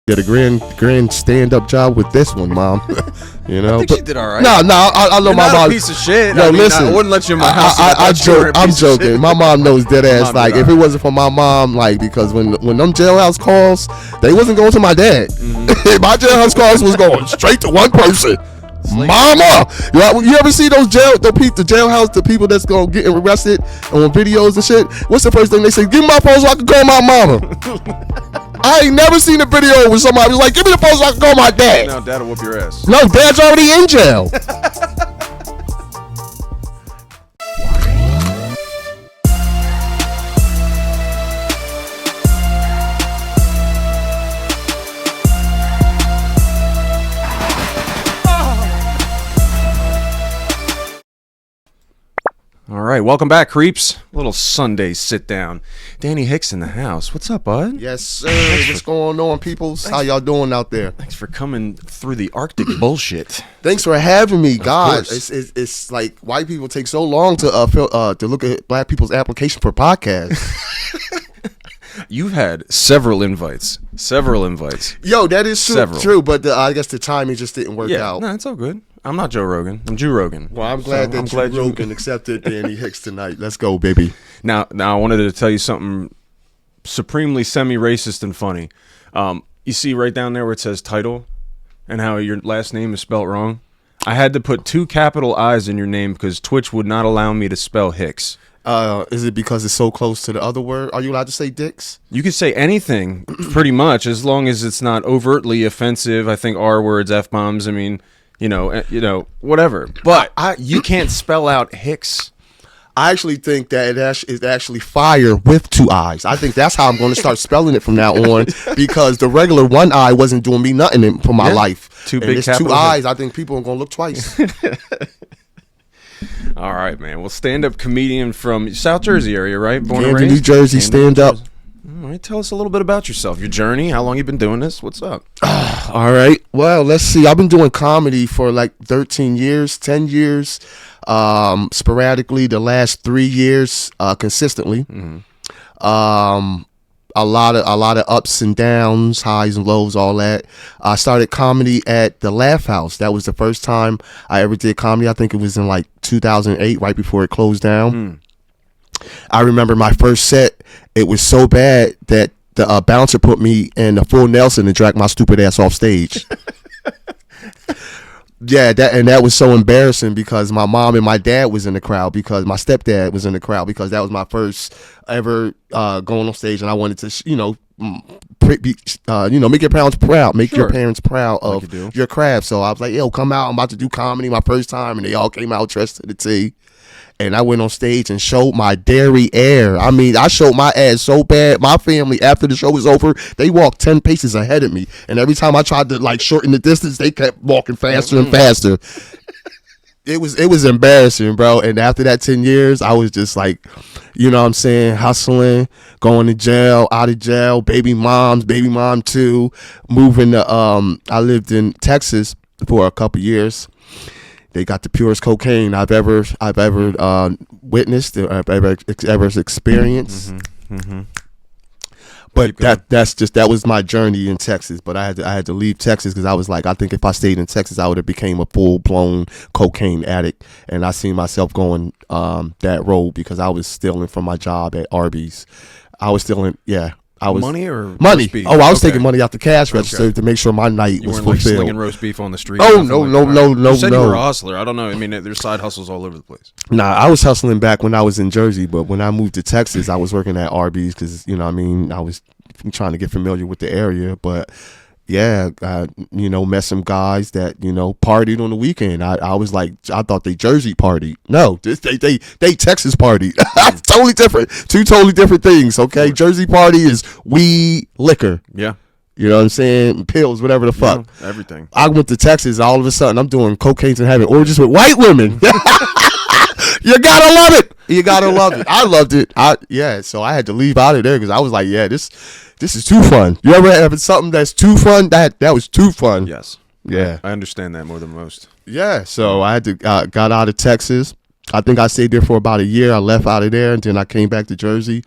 did a grand stand-up job with this one, Mom. You know, I think she did all right. No, I know You're my not mom. a piece of shit. Yo, I mean, listen, I wouldn't let you in my house. I'm joking. My mom knows dead ass. Mom Like, did if it wasn't for my mom, like, because when them jailhouse calls, they wasn't going to my dad. Mm-hmm. My jailhouse calls was going straight to one person. Mama, you ever see those the jailhouse, the people that's gonna get arrested on videos and shit? What's the first thing they say? Give me my phone so I can call my mama. I ain't never seen a video where somebody was like, give me the phone so I can call my dad. No, dad'll whoop your ass. No, dad's already in jail. All right, welcome back, creeps. Little Sunday sit down. Danny Hicks in the house. What's up, bud? Yes, sir. What's going on, peoples? How y'all doing out there? Thanks for coming through the Arctic bullshit. Thanks for having me, God. It's like white people take so long to look at black people's application for podcasts. You've had several invites. Yo, that is true. Several. True, but I guess the timing just didn't work out. No, it's all good. I'm not Joe Rogan. I'm Jew Rogan. Well, I'm glad Joe Rogan accepted Danny Hicks tonight. Let's go, baby. Now, I wanted to tell you something supremely semi-racist and funny. You see right down there where it says title and how your last name is spelled wrong? I had to put 2 capital I's in your name because Twitch would not allow me to spell Hicks. Is it because it's so close to the other word? Are you allowed to say dicks? You can say anything, pretty much, as long as it's not overtly offensive. I think R words, F-bombs, I mean, you know, whatever. But you can't spell out Hicks. I actually think that it's actually fire with 2 I's. I think that's how I'm going to start spelling it from now on, because the regular 1 I wasn't doing me nothing for my life. 2 and big it's 2 I's. I think people are going to look twice. All right, man. Well, stand-up comedian from South Jersey area, right? Born and Camden, raised? New Jersey, stand up. All right, tell us a little bit about yourself, your journey, how long you been doing this, what's up? All right. Well, let's see. I've been doing comedy for like 13 years, 10 years, sporadically the last 3 years, consistently. Mm-hmm. A lot of ups and downs, highs and lows, all that. I started comedy at the Laugh House. That was the first time I ever did comedy. I think it was in like 2008, right before it closed down. I remember my first set. It was so bad that the bouncer put me in a full Nelson and dragged my stupid ass off stage. Yeah, that was so embarrassing because my mom and my dad was in the crowd, because my stepdad was in the crowd, because that was my first ever going on stage, and I wanted to, make your parents proud, your parents proud of your craft. So I was like, yo, come out, I'm about to do comedy, my first time, and they all came out dressed to the T. And I went on stage and showed my derriere. I mean, I showed my ass so bad. My family, after the show was over, they walked 10 paces ahead of me. And every time I tried to like shorten the distance, they kept walking faster and faster. It was embarrassing, bro. And after that 10 years, I was just like, you know what I'm saying, hustling, going to jail, out of jail, baby mom 2, moving to, I lived in Texas for a couple years. They got the purest cocaine I've ever witnessed, or I've ever experienced. Mm-hmm. Mm-hmm. But that was my journey in Texas. But I had to leave Texas because I was like, I think if I stayed in Texas, I would have became a full blown cocaine addict. And I seen myself going that road because I was stealing from my job at Arby's. I was stealing, yeah. Money. Roast beef? Oh, I was taking money out the cash register to make sure my night was fulfilled. Like slinging roast beef on the street. Oh no. You said you were a hustler. I don't know. I mean, there's side hustles all over the place. Nah, I was hustling back when I was in Jersey, but when I moved to Texas, I was working at Arby's because I was trying to get familiar with the area. But yeah, met some guys that partied on the weekend. I was like, I thought they Jersey partied. No, they Texas partied. Totally different. 2 totally different things. Okay, Jersey party is weed, liquor. Yeah. You know what I'm saying? Pills, whatever the fuck. Yeah, everything. I went to Texas. All of a sudden, I'm doing cocaine and having orgies with white women. You gotta love it. You gotta love it. I loved it. So I had to leave out of there because I was like, yeah, this is too fun. You ever have something that's too fun? That was too fun. Yes. Yeah. I understand that more than most. Yeah. So I had to got out of Texas. I think I stayed there for about a year. I left out of there, and then I came back to Jersey.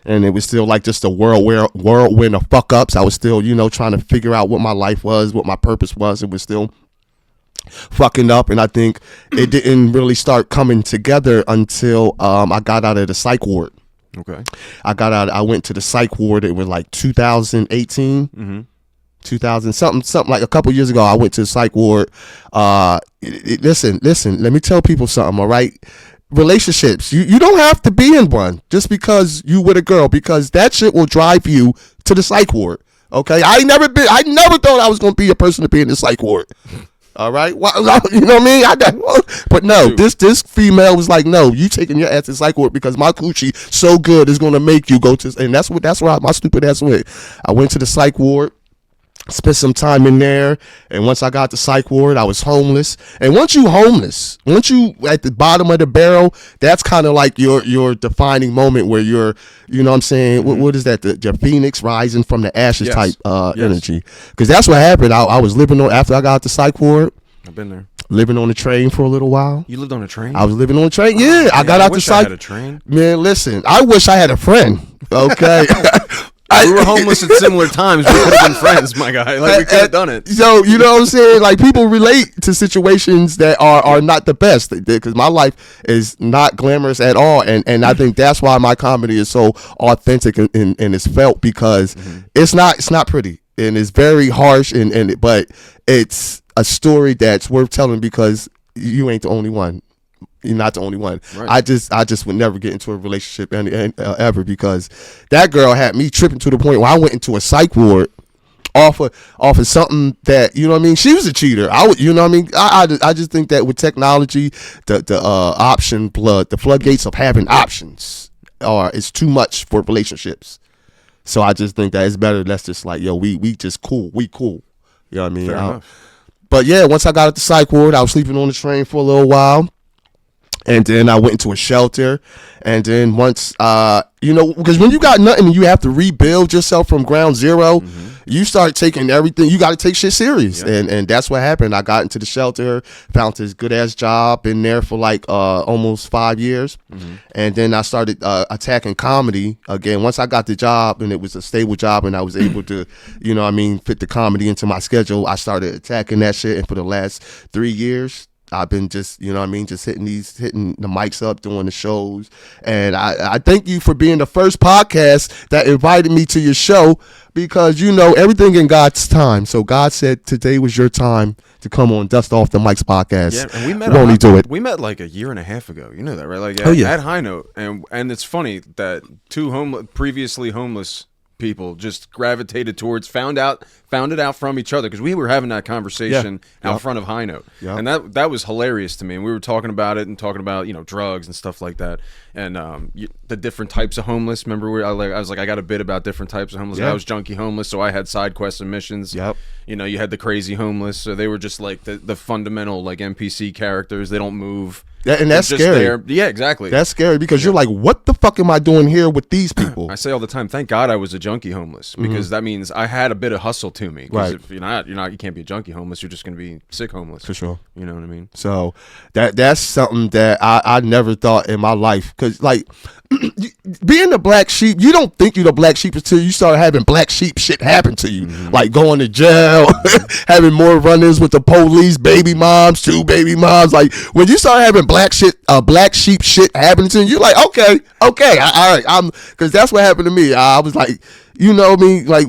and it was still like just a whirlwind of fuck ups. I was still, trying to figure out what my life was, what my purpose was. It was still fucking up, and I think it didn't really start coming together until I got out of the psych ward. Okay. I went to the psych ward. It was like 2018. 2000 something like a couple years ago. I went to the psych ward. Listen, let me tell people something, all right? Relationships, you don't have to be in one just because you with a girl, because that shit will drive you to the psych ward. Okay, I never thought I was gonna be a person to be in the psych ward. All right, well, you know what I mean? But no, this female was like, no, you taking your ass to psych ward because my coochie so good is gonna make you go to, and that's where my stupid ass went. I went to the psych ward, spent some time in there, and once I got to psych ward, I was homeless. And once you at the bottom of the barrel, that's kind of like your defining moment where you're, you know what I'm saying, what is that, your phoenix rising from the ashes type energy, because that's what happened. I was living on, after I got to psych ward, I've been there, living on the train for a little while. You lived on a train? I was living on a train. Yeah, I got out the psych. I had a train. Man, listen, I wish I had a friend. Okay. We were homeless at similar times. We could have been friends, my guy. Like, we could have done it. So, you know what I'm saying? Like, people relate to situations that are not the best, because my life is not glamorous at all. And I think that's why my comedy is so authentic and it's felt, because it's not pretty, and it's very harsh, but it's a story that's worth telling, because you ain't the only one. You're not the only one. Right. I just would never get into a relationship ever, because that girl had me tripping to the point where I went into a psych ward off of something that, you know what I mean, she was a cheater. You know what I mean, I just think that with technology, the floodgates of having options it's too much for relationships. So I just think that it's better. Let's just like, yo, we just cool. We cool. You know what I mean? Fair enough. But yeah, once I got at the psych ward, I was sleeping on the train for a little while. And then I went into a shelter. And then once, because when you got nothing and you have to rebuild yourself from ground zero, you start taking everything. You got to take shit serious. Yeah. And that's what happened. I got into the shelter, found this good ass job, been there for like almost 5 years. And then I started attacking comedy again. Once I got the job and it was a stable job and I was able to, fit the comedy into my schedule, I started attacking that shit. And for the last 3 years, I've been just, just hitting the mics up, doing the shows. And I thank you for being the first podcast that invited me to your show, because, everything in God's time. So God said today was your time to come on Dust Off the Mics podcast. Yeah, and we met. Won't he do it? We met like a year and a half ago. You know that, right? Like at High Note. And it's funny that two previously homeless people just gravitated towards, found it out from each other, because we were having that conversation out front of High Note, and that was hilarious to me. And we were talking about it and talking about drugs and stuff like that, and the different types of homeless. Remember, I was like, I got a bit about different types of homeless. I was junkie homeless, so I had side quests and missions. You had the crazy homeless, so they were just like the fundamental like NPC characters. They don't move. And that's scary. There. Yeah, exactly. That's scary, because you're like, what the fuck am I doing here with these people? I say all the time, thank God I was a junkie homeless, because that means I had a bit of hustle to me. Right. If you can't be a junkie homeless. You're just going to be sick homeless. For sure. You know what I mean? So that's something that I never thought in my life, because like being the black sheep, you don't think you're the black sheep until you start having black sheep shit happen to you, like going to jail, having more run-ins with the police, baby moms, 2 baby moms. Like when you start having black sheep shit happening to you, you're like, okay, all right, because that's what happened to me. I was like, like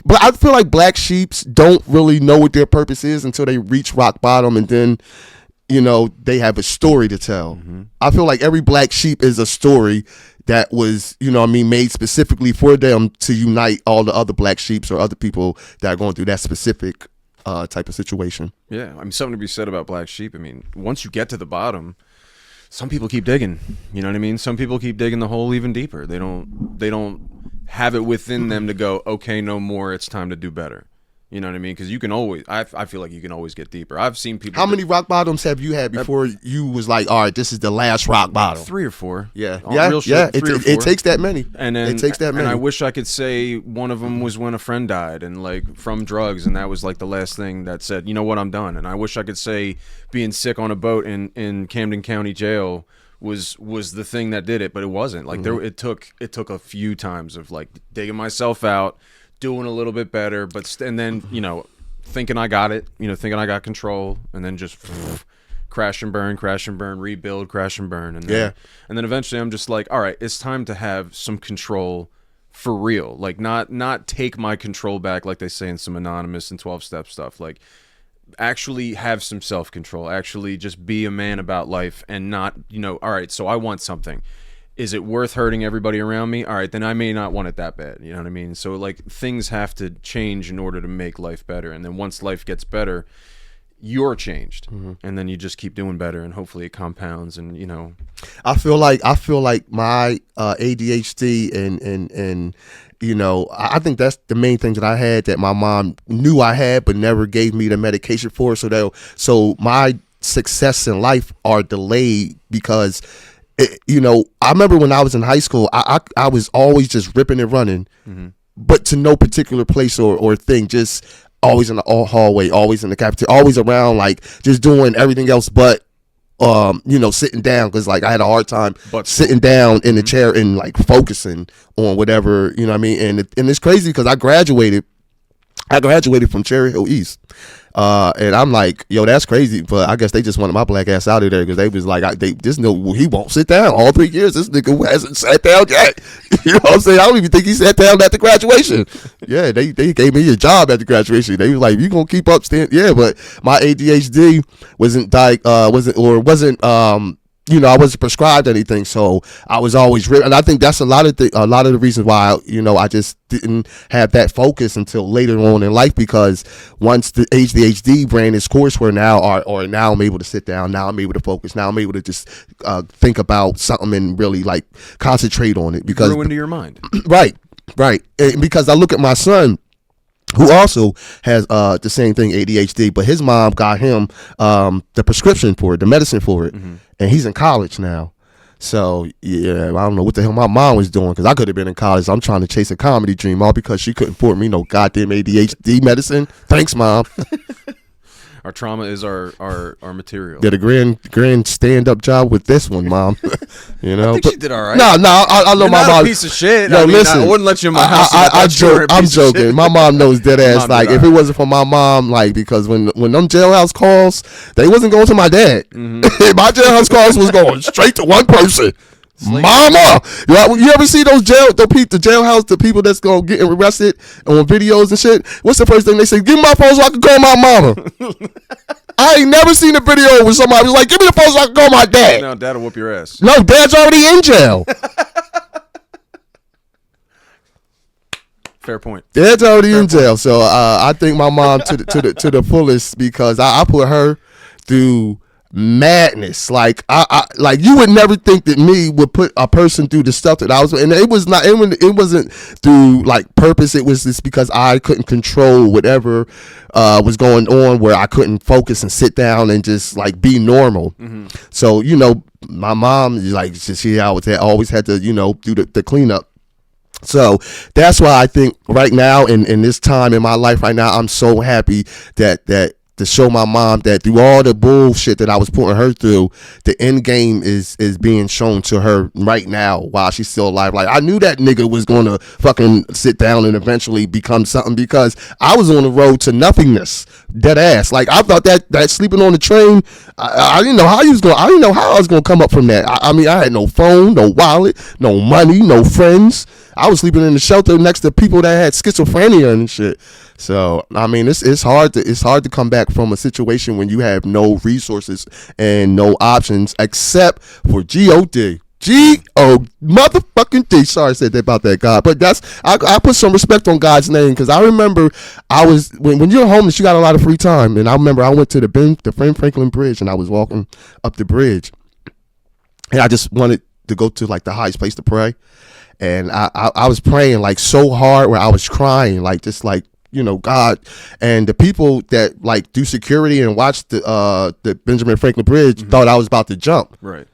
but I feel like black sheeps don't really know what their purpose is until they reach rock bottom, and then they have a story to tell. I feel like every black sheep is a story that was, made specifically for them to unite all the other black sheeps or other people that are going through that specific type of situation. Yeah, I mean, something to be said about black sheep. I mean, once you get to the bottom, some people keep digging. You know what I mean? Some people keep digging the hole even deeper. They don't have it within them to go, okay, no more. It's time to do better. You know what I mean? Because you can always, I feel like you can always get deeper. I've seen people. How many rock bottoms have you had before you was like, all right, this is the last rock bottom? 3 or 4. Yeah. Real shit, 3 or 4. It takes that many. And then, it takes that many. And I wish I could say one of them was when a friend died and like from drugs, and that was like the last thing that said, you know what, I'm done. And I wish I could say being sick on a boat in Camden County Jail was the thing that did it, but it wasn't. Like it took a few times of like digging myself out, doing a little bit better, but and then thinking I got it, thinking I got control, and then just crash and burn, rebuild, crash and burn, and then, and then eventually I'm just like, all right, it's time to have some control for real. Like not take my control back like they say in some Anonymous and 12-step stuff. Like actually have some self-control, actually just be a man about life, and not, all right, so I want something. Is it worth hurting everybody around me? All right, then I may not want it that bad. You know what I mean? So like things have to change in order to make life better. And then once life gets better, you're changed. And then you just keep doing better, and hopefully it compounds. And I feel like my ADHD and I think that's the main thing that I had that my mom knew I had but never gave me the medication for. So my success in life are delayed because I remember when I was in high school, I was always just ripping and running, but to no particular place or thing, just always in the hallway, always in the cafeteria, always around, like just doing everything else but sitting down, because like I had a hard time sitting down in the chair and like focusing on whatever, you know what I mean? And it's crazy because I graduated from Cherry Hill East. And I'm like, yo, that's crazy. But I guess they just wanted my black ass out of there because they was like, they just know he won't sit down. All 3 years, this nigga hasn't sat down yet. You know what I'm saying? I don't even think he sat down at the graduation. Yeah, they gave me a job at the graduation. They was like, you gonna keep up stand? Yeah, but my ADHD wasn't I wasn't prescribed anything, so I was always and I think that's a lot of the reasons why I just didn't have that focus until later on in life, because once the ADHD ran its course, where now I'm able to sit down, now I'm able to focus, now I'm able to just think about something and really like concentrate on it, because grew into your mind. right, and because I look at my son, who also has the same thing, ADHD, but his mom got him the prescription for it, the medicine for it, and he's in college now. So yeah, I don't know what the hell my mom was doing, because I could have been in college. I'm trying to chase a comedy dream, all because she couldn't afford me no goddamn ADHD medicine. Thanks, Mom. Our trauma is our material. Did a grand stand up job with this one, Mom. I think she did all right. No, I love my mom. A piece of shit. Yo, listen, I wouldn't let you in my house. I'm joking. My mom knows dead ass. Like, if it wasn't for my mom, like, because when them jailhouse calls, they wasn't going to my dad. My jailhouse calls was going straight to one person. Mama, you ever see those the jailhouse, the people that's gonna get arrested on videos and shit? What's the first thing they say? Give me my phone so I can call my mama. I ain't never seen a video where somebody was like, give me the phone so I can call my dad. No, dad'll whoop your ass. No, dad's already in jail. Fair point. Dad's already in jail. So I think my mom to the fullest, because I put her through madness. Like I like, you would never think that me would put a person through the stuff that I was, and it wasn't through like purpose. It was just because I couldn't control whatever was going on, where I couldn't focus and sit down and just like be normal. So my mom, like, she always had to do the cleanup. So that's why I think right now in this time in my life right now, I'm so happy that to show my mom that through all the bullshit that I was putting her through, the end game is being shown to her right now while she's still alive. Like, I knew that nigga was going to fucking sit down and eventually become something, because I was on the road to nothingness, dead ass. Like, I thought that sleeping on the train, I didn't know how I was going to come up from that. I mean, I had no phone, no wallet, no money, no friends. I was sleeping in the shelter next to people that had schizophrenia and shit. So I mean, it's hard to come back from a situation when you have no resources and no options except for God. Motherfucking D. Sorry I said that about that, God, but I put some respect on God's name, because I remember when you're homeless, you got a lot of free time, and I remember I went to the Ben Franklin Bridge, and I was walking up the bridge, and I just wanted to go to like the highest place to pray. And I was praying like so hard where I was crying, like just like, God. And the people that like do security and watch the Benjamin Franklin Bridge thought I was about to jump. Right.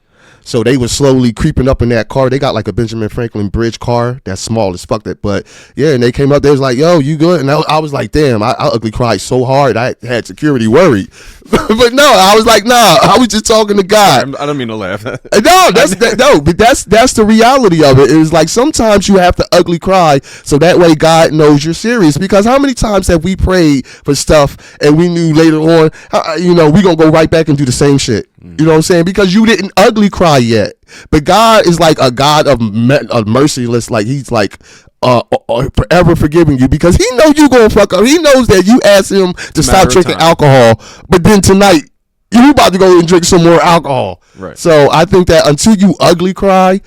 So they were slowly creeping up in that car. They got like a Benjamin Franklin bridge car that's small as fuck that. But yeah, and they came up. They was like, "Yo, you good?" And I was like, "Damn, I ugly cried so hard. I had security worried." But no, I was like, "Nah, I was just talking to God." I don't mean to laugh. No, but that's the reality of it. It was like sometimes you have to ugly cry so that way God knows you're serious. Because how many times have we prayed for stuff and we knew later on, we gonna go right back and do the same shit. You know what I'm saying? Because you didn't ugly cry yet. But God is like a God of merciless. Like he's like forever forgiving you because he knows you gonna fuck up. He knows that you asked him to stop drinking alcohol, but then tonight you about to go and drink some more alcohol. Right. So I think that until you ugly cry,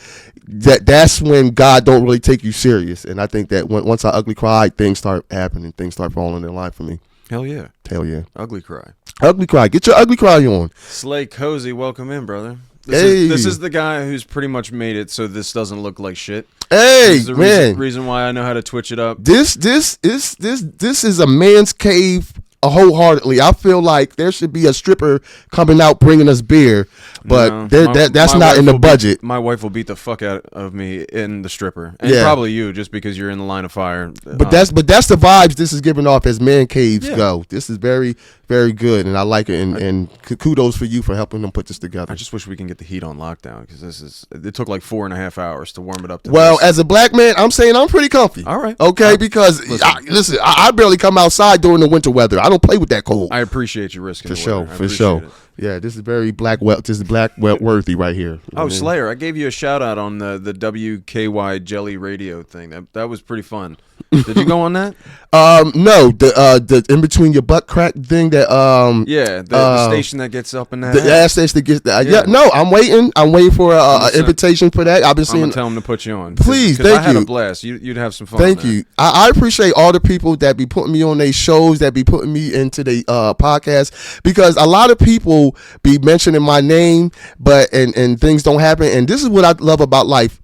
that's when God don't really take you serious. And I think that once I ugly cry, things start happening. Things start falling in line for me. Hell yeah. Ugly cry. Ugly cry. Get your ugly cry on. Slay Cozy, welcome in, brother. Hey. This is the guy who's pretty much made it so this doesn't look like shit. Hey, this is the man. reason why I know how to twitch it up. This is a man's cave wholeheartedly. I feel like there should be a stripper coming out bringing us beer, but that's not in the budget. My wife will beat the fuck out of me in the stripper, and probably you, just because you're in the line of fire. But that's the vibes this is giving off as man caves go. This is very, very good, and I like it. And kudos for you for helping them put this together. I just wish we can get the heat on lockdown because it took like 4.5 hours to warm it up. As a black man, I'm saying I'm pretty comfy. All right, okay, because listen, I barely come outside during the winter weather. I don't play with that cold. I appreciate you risking for sure. Yeah, this is very black worthy right here. Oh, Slayer, I gave you a shout out on the WKY Jelly Radio thing. That was pretty fun. Did you go on that? No, the in between your butt crack thing that the station that gets up in that. The gas station that gets that. Yeah, no, I'm waiting for an invitation for that. I've been seeing. I'm gonna tell them to put you on. Please, thank you. I had a blast. You'd have some fun. Thank you. I appreciate all the people that be putting me on their shows, that be putting me into the podcast, because a lot of people be mentioning my name, but and things don't happen. And this is what I love about life.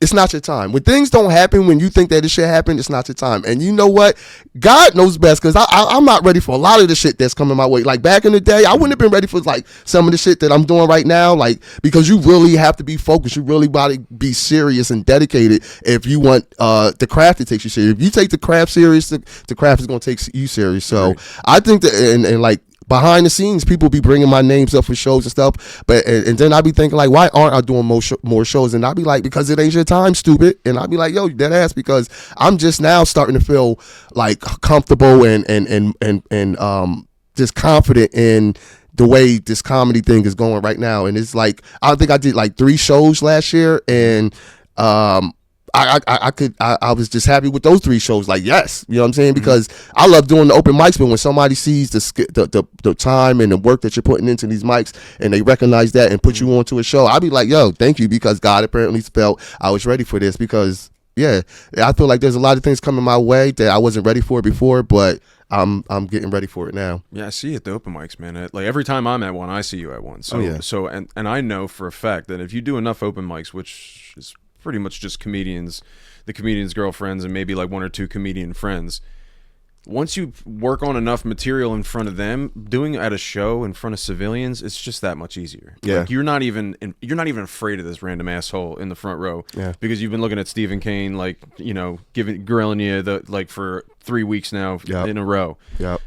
It's not your time. When things don't happen, when you think that it should happen, it's not your time. And you know what? God knows best, because I'm not ready for a lot of the shit that's coming my way. Like back in the day, I wouldn't have been ready for like some of the shit that I'm doing right now. Like, because you really have to be focused. You really got to be serious and dedicated if you want the craft to take you serious. If you take the craft serious, the craft is going to take you serious. So right. I think that, and like, behind the scenes, people be bringing my names up for shows and stuff, but and then I be thinking like, why aren't I doing more shows? And I be like, because it ain't your time, stupid. And I be like, yo, dead ass, because I'm just now starting to feel like comfortable and just confident in the way this comedy thing is going right now. And it's like, I think I did like 3 shows last year, and I was just happy with those 3 shows. Like, yes, you know what I'm saying? Because I love doing the open mics, but when somebody sees the time and the work that you're putting into these mics, and they recognize that and put you onto a show, I'll be like, yo, thank you, because God apparently felt I was ready for this. Because I feel like there's a lot of things coming my way that I wasn't ready for before, but I'm getting ready for it now. Yeah, I see you at the open mics, man. Like every time I'm at one, I see you at one. So and I know for a fact that if you do enough open mics, which is pretty much just the comedian's girlfriends, and maybe like 1 or 2 comedian friends, once you work on enough material in front of them, doing it at a show in front of civilians, it's just that much easier. Yeah. Like you're not even afraid of this random asshole in the front row. Yeah. Because you've been looking at Stephen Kane, like, you know, grilling you for 3 weeks now in a row. Yep.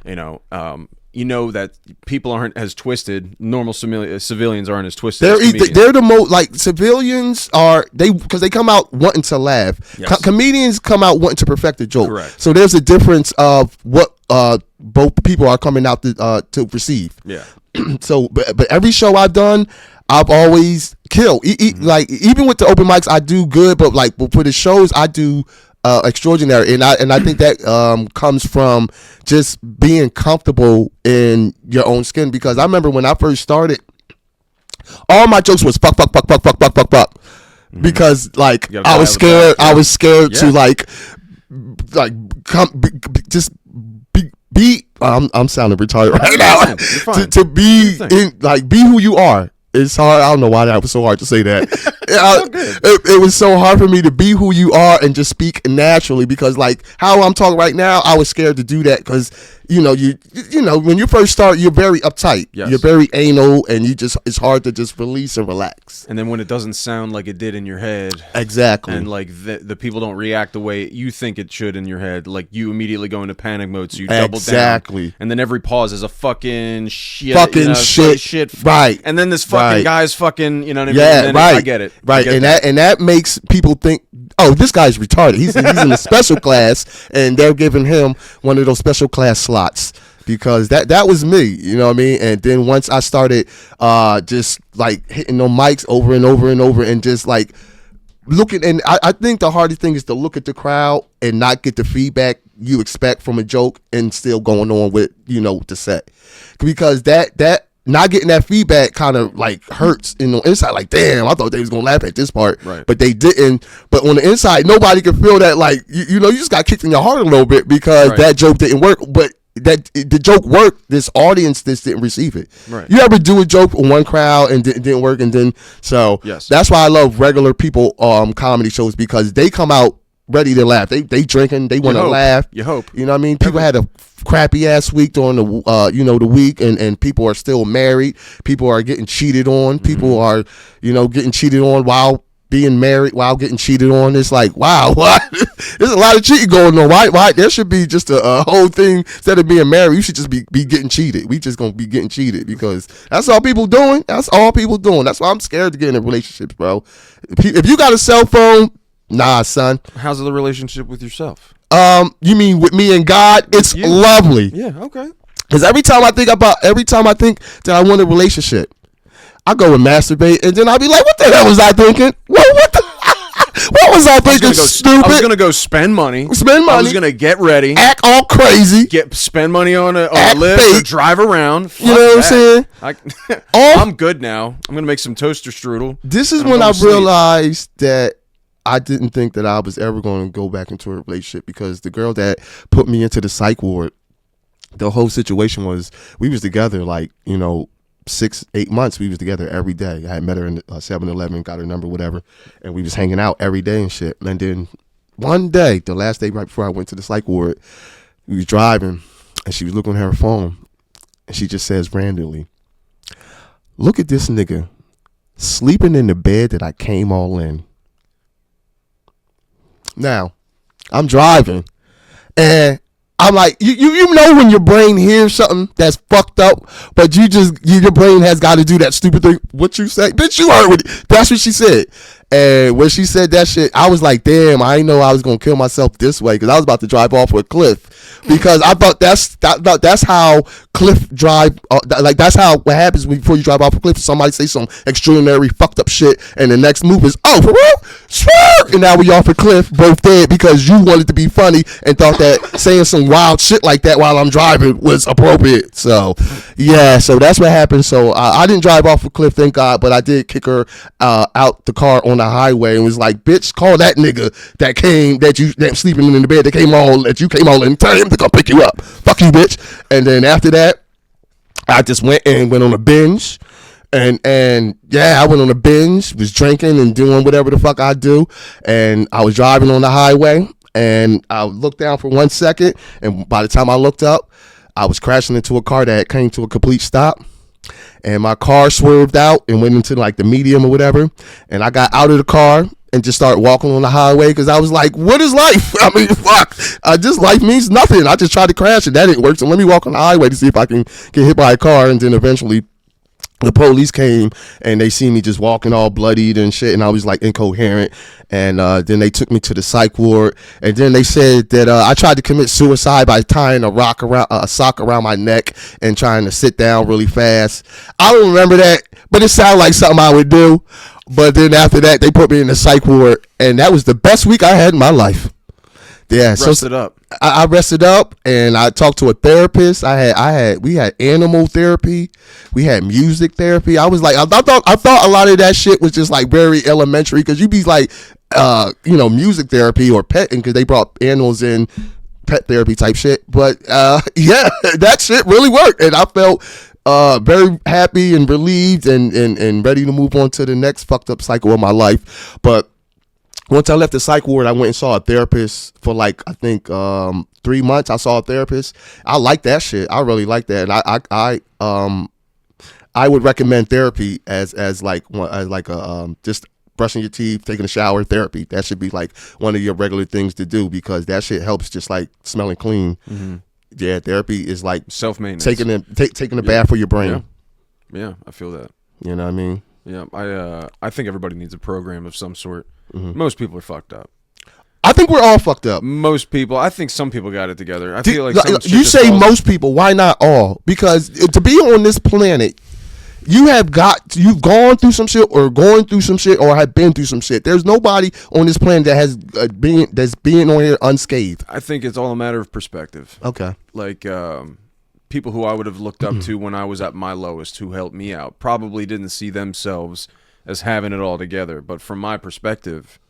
You know that people aren't as twisted. Normal civilians aren't as twisted. They're the most, like, civilians are, because they come out wanting to laugh. Yes. Comedians come out wanting to perfect the joke. Correct. So there's a difference of what both people are coming out to receive. Yeah. So, but every show I've done, I've always killed. Like, even with the open mics, I do good, but like for the shows, I do extraordinary, and I think that comes from just being comfortable in your own skin. Because I remember when I first started, all my jokes was fuck, because like I was scared to like just be I'm sounding retired right now. To be in, like, be who you are. It's hard. I don't know why that was so hard to say that. It was so hard for me to be who you are and just speak naturally, because like how I'm talking right now, I was scared to do that because you know when you first start, you're very uptight. Yes. You're very anal, and it's hard to just release and relax. And then when it doesn't sound like it did in your head, exactly, and like the people don't react the way you think it should in your head, like you immediately go into panic mode, so you double down. And then every pause is a fucking shit, shit, right? And then this fucking guy's fucking, you know what I mean? Yeah, and then right. I get it, right? And that makes people think, oh, this guy's retarded. He's in a special class, and they're giving him one of those special class slots. Because that was me, you know what I mean? And then once I started just like hitting on mics over and over and over, and just like looking, and I think the hardest thing is to look at the crowd and not get the feedback you expect from a joke and still going on with, the set. Because that not getting that feedback kind of like hurts in the inside. Like, damn, I thought they was gonna laugh at this part, right, but they didn't. But on the inside, nobody can feel that. Like, you just got kicked in your heart a little bit because that joke didn't work. But that the joke worked. This audience didn't receive it. Right. You ever do a joke on one crowd and it didn't work, and then that's why I love regular people comedy shows, because they come out ready to laugh. They drinking. They want to laugh. You hope. You know what I mean? People had a crappy ass week during the the week, and people are still married. People are getting cheated on. People are getting cheated on while being married, while getting cheated on. It's like, wow, what? There's a lot of cheating going on. Why? There should be just a whole thing. Instead of being married, you should just be getting cheated. We just gonna be getting cheated, because that's all people doing. That's all people doing. That's why I'm scared to get in relationships, bro. If you got a cell phone, nah, son. How's the relationship with yourself? You mean with me and God? It's lovely. Yeah, okay. Because every time I think that I want a relationship, I go and masturbate, and then I'll be like, what the hell was I thinking? What was I thinking? Stupid. I was gonna go spend money. I was gonna get ready, act all crazy, spend money on a lift, or drive around. You know what I'm saying? I'm good now. I'm gonna make some toaster strudel. This is when I realized that I didn't think that I was ever going to go back into a relationship, because the girl that put me into the psych ward, the whole situation was, we was together like 6-8 months. We was together every day. I had met her in 7-Eleven, got her number, whatever, and we was hanging out every day and shit. And then one day, the last day right before I went to the psych ward, we was driving, and she was looking at her phone, and she just says randomly, "Look at this nigga sleeping in the bed that I came all in." Now, I'm driving, and I'm like, you know when your brain hears something that's fucked up, but your brain has got to do that stupid thing. What you say? Bitch, you heard what? That's what she said. And when she said that shit, I was like, damn, I didn't know I was going to kill myself this way, because I was about to drive off a cliff, because I thought that's how cliff drive, like that's how what happens before you drive off a cliff. Somebody say some extraordinary fucked up shit, and the next move is, oh, for real? Swerve! And now we off a cliff, both dead, because you wanted to be funny and thought that saying some wild shit like that while I'm driving was appropriate. So, yeah, so that's what happened. So I didn't drive off a cliff, thank God, but I did kick her out the car on the highway and was like, bitch, call that nigga that sleeping in the bed that you came all in, tell him to come pick you up. Fuck you, bitch. And then after that, I just went on a binge. And I went on a binge, was drinking and doing whatever the fuck I do. And I was driving on the highway, and I looked down for 1 second, and by the time I looked up, I was crashing into a car that came to a complete stop. And my car swerved out and went into like the medium or whatever. And I got out of the car and just started walking on the highway, because I was like, what is life? I mean, fuck. Just life means nothing. I just tried to crash, and that didn't work. So let me walk on the highway to see if I can get hit by a car. And then eventually the police came, and they see me just walking all bloodied and shit, and I was like incoherent. And then they took me to the psych ward, and then they said that I tried to commit suicide by tying a sock around my neck and trying to sit down really fast. I don't remember that, but it sounded like something I would do. But then after that, they put me in the psych ward, and that was the best week I had in my life. Yeah, rested up. I rested up, and I talked to a therapist. We had animal therapy, we had music therapy. I was like, I thought a lot of that shit was just like very elementary, because you'd be like, music therapy or petting, because they brought animals in, pet therapy type shit. But yeah, that shit really worked, and I felt very happy and relieved and ready to move on to the next fucked up cycle of my life. But once I left the psych ward, I went and saw a therapist for like, I think 3 months. I saw a therapist. I like that shit. I really like that. And I would recommend therapy as a just brushing your teeth, taking a shower, therapy. That should be like one of your regular things to do, because that shit helps, just like smelling clean. Mm-hmm. Yeah, therapy is like self-maintenance. Taking a bath for your brain. Yeah, I feel that. You know what I mean? Yeah, I think everybody needs a program of some sort. Mm-hmm. Most people are fucked up. I think we're all fucked up. Most people. I think some people got it together. I feel like you say most people. Why not all? Because to be on this planet, you've gone through some shit, or going through some shit, or have been through some shit. There's nobody on this planet that has being on here unscathed. I think it's all a matter of perspective. Okay. Like people who I would have looked up to when I was at my lowest, who helped me out, probably didn't see themselves as having it all together. But from my perspective,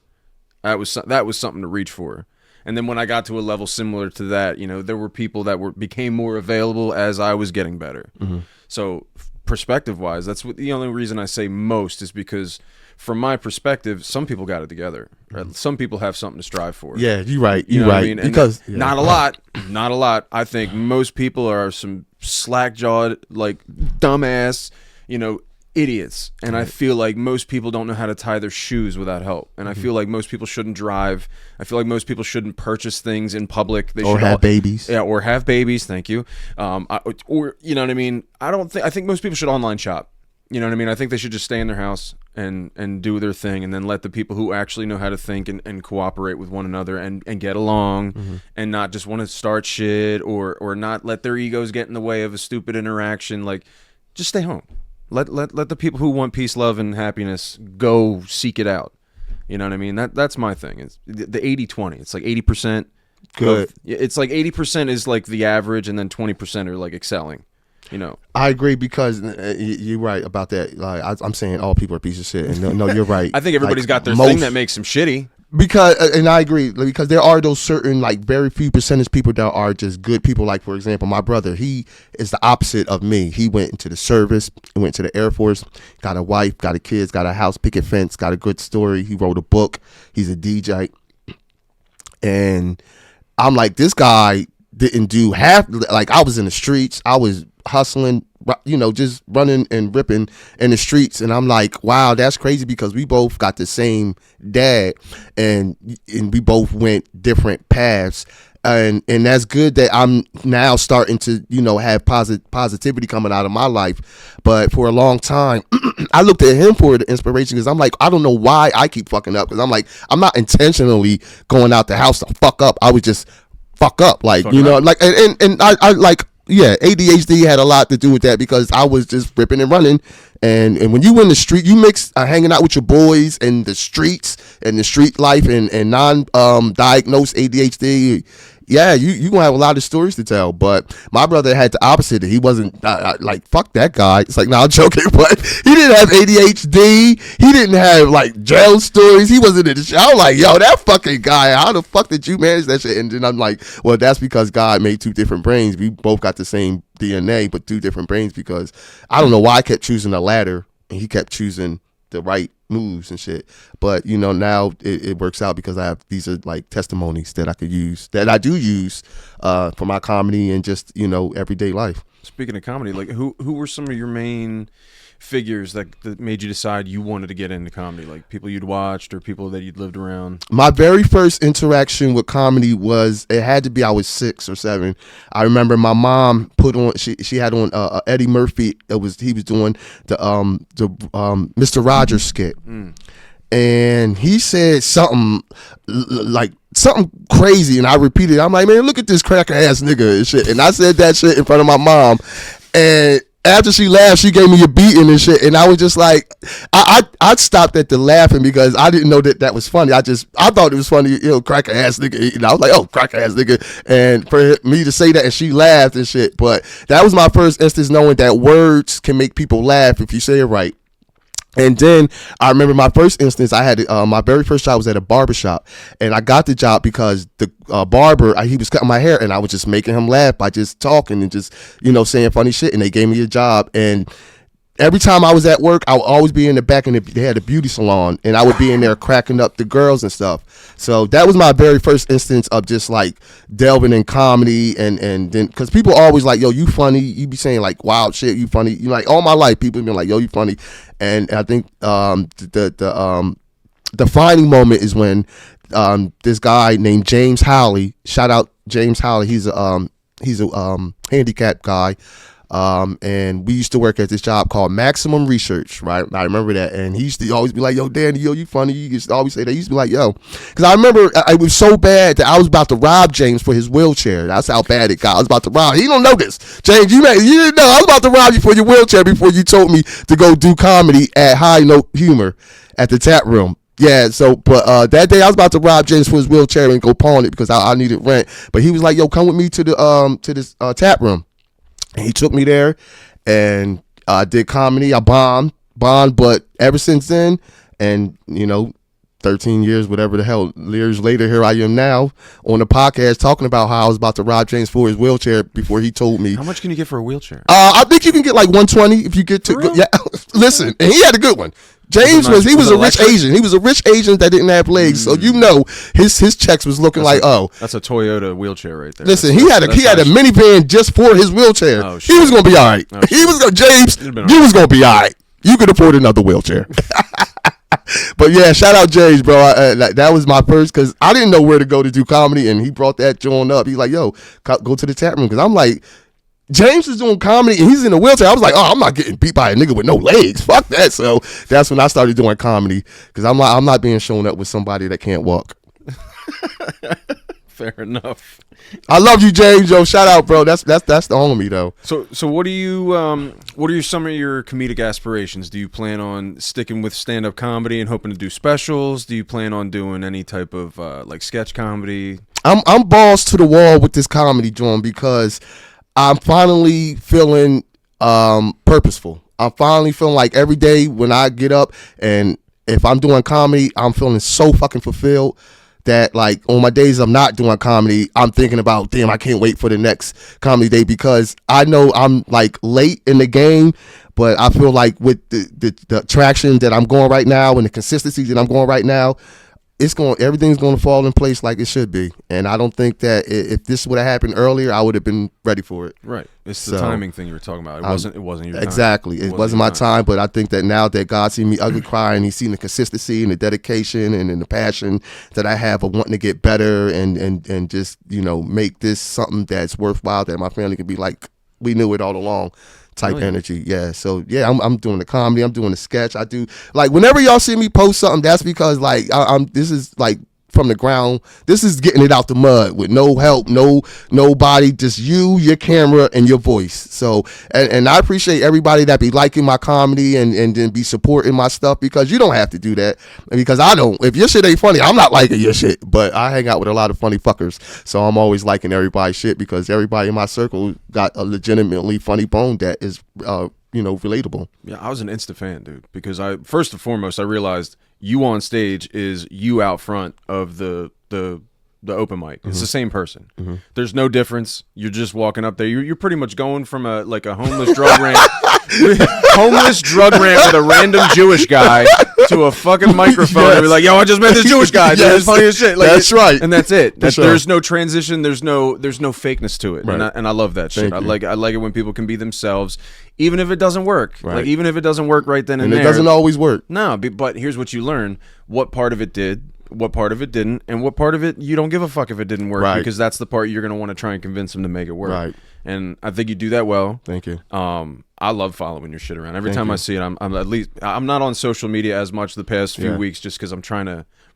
that was something to reach for. And then when I got to a level similar to that, there were people that became more available as I was getting better. Mm-hmm. So perspective wise, that's the only reason I say most, is because from my perspective, some people got it together. Right? Some people have something to strive for. Yeah, you're right. You're right. I mean? Because not a lot. I think most people are some slack-jawed, like dumbass, idiots. And I feel like most people don't know how to tie their shoes without help. And I feel like most people shouldn't drive. I feel like most people shouldn't purchase things in public. They should have babies. Yeah, or have babies. Thank you. Or you know what I mean? I think most people should online shop. You know what I mean? I think they should just stay in their house and do their thing, and then let the people who actually know how to think and cooperate with one another and get along, and not just want to start shit or not let their egos get in the way of a stupid interaction. Like, just stay home. Let the people who want peace, love, and happiness go seek it out. You know what I mean? That's my thing. It's the 80-20. It's like 80%. Good. It's like 80% is like the average, and then 20% are like excelling. I agree, because you're right about that. Like I'm saying, all people are pieces of shit. And no, you're right. I think everybody's got their thing that makes them shitty. Because, and I agree, because there are those certain, like, very few percentage people that are just good people. Like, for example, my brother, he is the opposite of me. He went into the service, went to the Air Force, got a wife, got a kids, got a house, picket fence, got a good story. He wrote a book. He's a DJ. And I'm like, this guy didn't do half. Like, I was in the streets. I was hustling, just running and ripping in the streets. And I'm like, wow, that's crazy, because we both got the same dad, and we both went different paths. And that's good that I'm now starting to, have positivity coming out of my life. But for a long time, I looked at him for the inspiration, because I'm like, I don't know why I keep fucking up. Because I'm like, I'm not intentionally going out the house to fuck up. I would just fuck up. Like, like, and I like, yeah, ADHD had a lot to do with that, because I was just ripping and running. And when you in the street, you mix hanging out with your boys and the streets and the street life and non-diagnosed ADHD. Yeah, you gonna have a lot of stories to tell. But my brother had the opposite. He wasn't like, fuck that guy. It's like, no, I'm joking. But he didn't have ADHD. He didn't have like jail stories. He wasn't in the show. I'm like, yo, that fucking guy, how the fuck did you manage that shit? And then I'm like, well, that's because God made two different brains. We both got the same DNA, but two different brains, because I don't know why I kept choosing the latter and he kept choosing the right moves and shit. But now it works out, because these are like testimonies that I could use, that I do use for my comedy and just everyday life. Speaking of comedy, like who were some of your main figures that made you decide you wanted to get into comedy? Like people you'd watched or people that you'd lived around? My very first interaction with comedy it had to be, I was 6 or 7. I remember my mom put on, she had on Eddie Murphy. He was doing the Mr. Rogers skit. And he said something like something crazy, and I repeated. I'm like, man, look at this cracker ass nigga and shit. And I said that shit in front of my mom, and after she laughed, she gave me a beating and shit. And I was just like, I stopped at the laughing, because I didn't know that was funny. I thought it was funny, cracker ass nigga. I was like, oh, cracker ass nigga. And for me to say that, and she laughed and shit. But that was my first instance knowing that words can make people laugh if you say it right. And then I remember my first instance, I had my very first job was at a barbershop, and I got the job because the barber, he was cutting my hair, and I was just making him laugh by just talking and just, saying funny shit, and they gave me a job. And every time I was at work, I would always be in the back, and they had a beauty salon, and I would be in there cracking up the girls and stuff. So that was my very first instance of just like delving in comedy, and then because people always like, yo, you funny, you be saying like wild shit, you funny, like all my life people have been like, yo, you funny. And I think the defining moment is when this guy named James Howley, shout out James Howley, he's a handicapped guy. And we used to work at this job called Maximum Research, right? I remember that. And he used to always be like, yo, Danny, yo, you funny. He used to always say that. He used to be like, yo. Because I remember it was so bad that I was about to rob James for his wheelchair. That's how bad it got. I was about to rob. He don't know this. James, you didn't know. I was about to rob you for your wheelchair before you told me to go do comedy at High Note Humor at the Tap Room. Yeah, so, but that day I was about to rob James for his wheelchair and go pawn it because I needed rent. But he was like, yo, come with me to this Tap Room. And he took me there, and I did comedy. I bombed, but ever since then, and 13 years, whatever the hell, years later, here I am now on the podcast talking about how I was about to rob James for his wheelchair before he told me. How much can you get for a wheelchair? I think you can get like 120 if you get to. Yeah, listen, and he had a good one. James was a rich Asian. He was a rich Asian that didn't have legs, so his checks was looking that's a Toyota wheelchair right there. Listen, he had a minivan just for his wheelchair. Oh, he was gonna be all right. James, you was gonna be all right. You could afford another wheelchair. But yeah, shout out James, bro. That was my first, because I didn't know where to go to do comedy, and he brought that joint up. He's like, yo, go to the Tap Room, because I'm like, James is doing comedy and he's in a wheelchair. I was like, oh, I'm not getting beat by a nigga with no legs. Fuck that. So that's when I started doing comedy, because I'm not being shown up with somebody that can't walk. Fair enough. I love you, James. Yo, shout out, bro. That's the homie though. So what are some of your comedic aspirations? Do you plan on sticking with stand-up comedy and hoping to do specials? Do you plan on doing any type of like sketch comedy? I'm balls to the wall with this comedy, John, because I'm finally feeling purposeful. I'm finally feeling like every day when I get up, and if I'm doing comedy, I'm feeling so fucking fulfilled that, like, on my days I'm not doing comedy, I'm thinking about, damn, I can't wait for the next comedy day, because I know I'm like late in the game, but I feel like with the traction that I'm going right now and the consistency that I'm going right now, everything's going to fall in place like it should be. And I don't think that if this would have happened earlier, I would have been ready for it. Right. It's the timing thing you were talking about. It wasn't your time. Exactly. It wasn't my time, but I think that now that God seen me ugly cry, and he's seen the consistency and the dedication and the passion that I have of wanting to get better and just, make this something that's worthwhile, that my family can be like, we knew it all along. Type energy. Yeah. So yeah, I'm doing the comedy, I'm doing the sketch. I do, like, whenever y'all see me post something, that's because like this is like from the ground. This is getting it out the mud with no help, nobody, just you, your camera, and your voice. So and I appreciate everybody that be liking my comedy and then be supporting my stuff, because you don't have to do that, because I don't. If your shit ain't funny, I'm not liking your shit. But I hang out with a lot of funny fuckers, so I'm always liking everybody's shit, because everybody in my circle got a legitimately funny bone that is relatable. Yeah, I was an instant fan, dude, because first and foremost I realized you on stage is you out front of the open mic. It's the same person. There's no difference. You're just walking up there. You're pretty much going from a homeless drug rant, with a random Jewish guy to a fucking microphone. Yes. And be like, yo, I just met this Jewish guy. Dude, it's funny as shit. Like, that's right. And that's it. Sure. There's no transition. There's no fakeness to it. Right. And I love that shit. I like it when people can be themselves, even if it doesn't work. Right. Like, even if it doesn't work right then and there. And it doesn't always work. No, but here's what you learn: what part of it did, what part of it didn't, and what part of it you don't give a fuck if it didn't work, right, because that's the part you're going to want to try and convince them to make it work. Right. And I think you do that well. Thank you. I love following your shit around. Every time I see it, I'm not on social media as much the past few weeks, just because I'm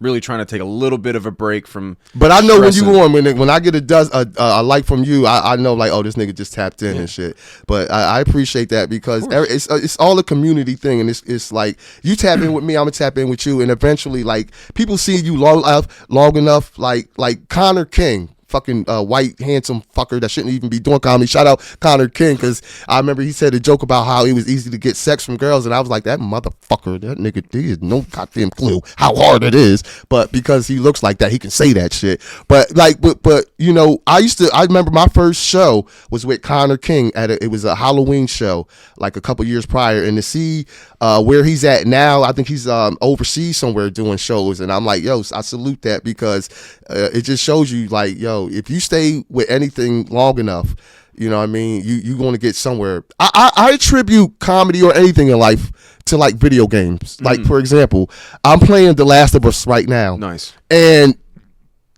really trying to take a little bit of a break from. But I know stressing. when I get a like from you, I know, like, oh, this nigga just tapped in and shit. But I appreciate that, because it's all a community thing, and it's like, you tap in with me, I'm gonna tap in with you, and eventually, like, people see you long enough, like Connor King fucking white handsome fucker that shouldn't even be doing comedy. Shout out Connor King, because I remember he said a joke about how it was easy to get sex from girls, and I was like, that motherfucker, that nigga, he has no goddamn clue how hard it is. But because he looks like that, he can say that shit. But like, but you know, I remember my first show was with Connor King it was a Halloween show like a couple years prior, and to see where he's at now, I think he's overseas somewhere doing shows, and I'm like, yo, I salute that, because it just shows you like, yo, if you stay with anything long enough, you know what I mean, you're going to get somewhere. I attribute comedy or anything in life to like video games. Like, for example, I'm playing The Last of Us right now. Nice. And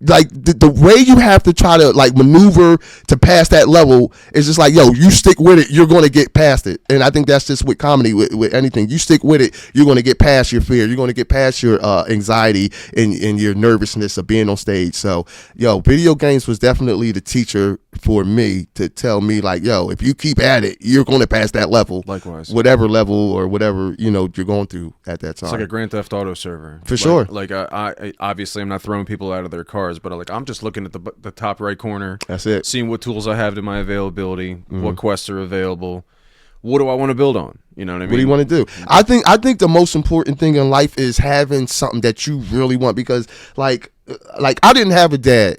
like the way you have to try to like maneuver to pass that level is just like, yo, you stick with it, you're going to get past it. And I think that's just with comedy, with anything. You stick with it, you're going to get past your fear. You're going to get past your anxiety and your nervousness of being on stage. So, yo, video games was definitely the teacher for me to tell me like, yo, if you keep at it, you're going to pass that level. Likewise. Whatever level or whatever, you know, you're going through at that time. It's like a Grand Theft Auto server. For sure. Like I obviously I'm not throwing people out of their cars, but I'm just looking at the top right corner. That's it. Seeing what tools I have to my availability, what quests are available, what do I want to build on? You know what I mean? What do you want to do? I think the most important thing in life is having something that you really want, because like I didn't have a dad.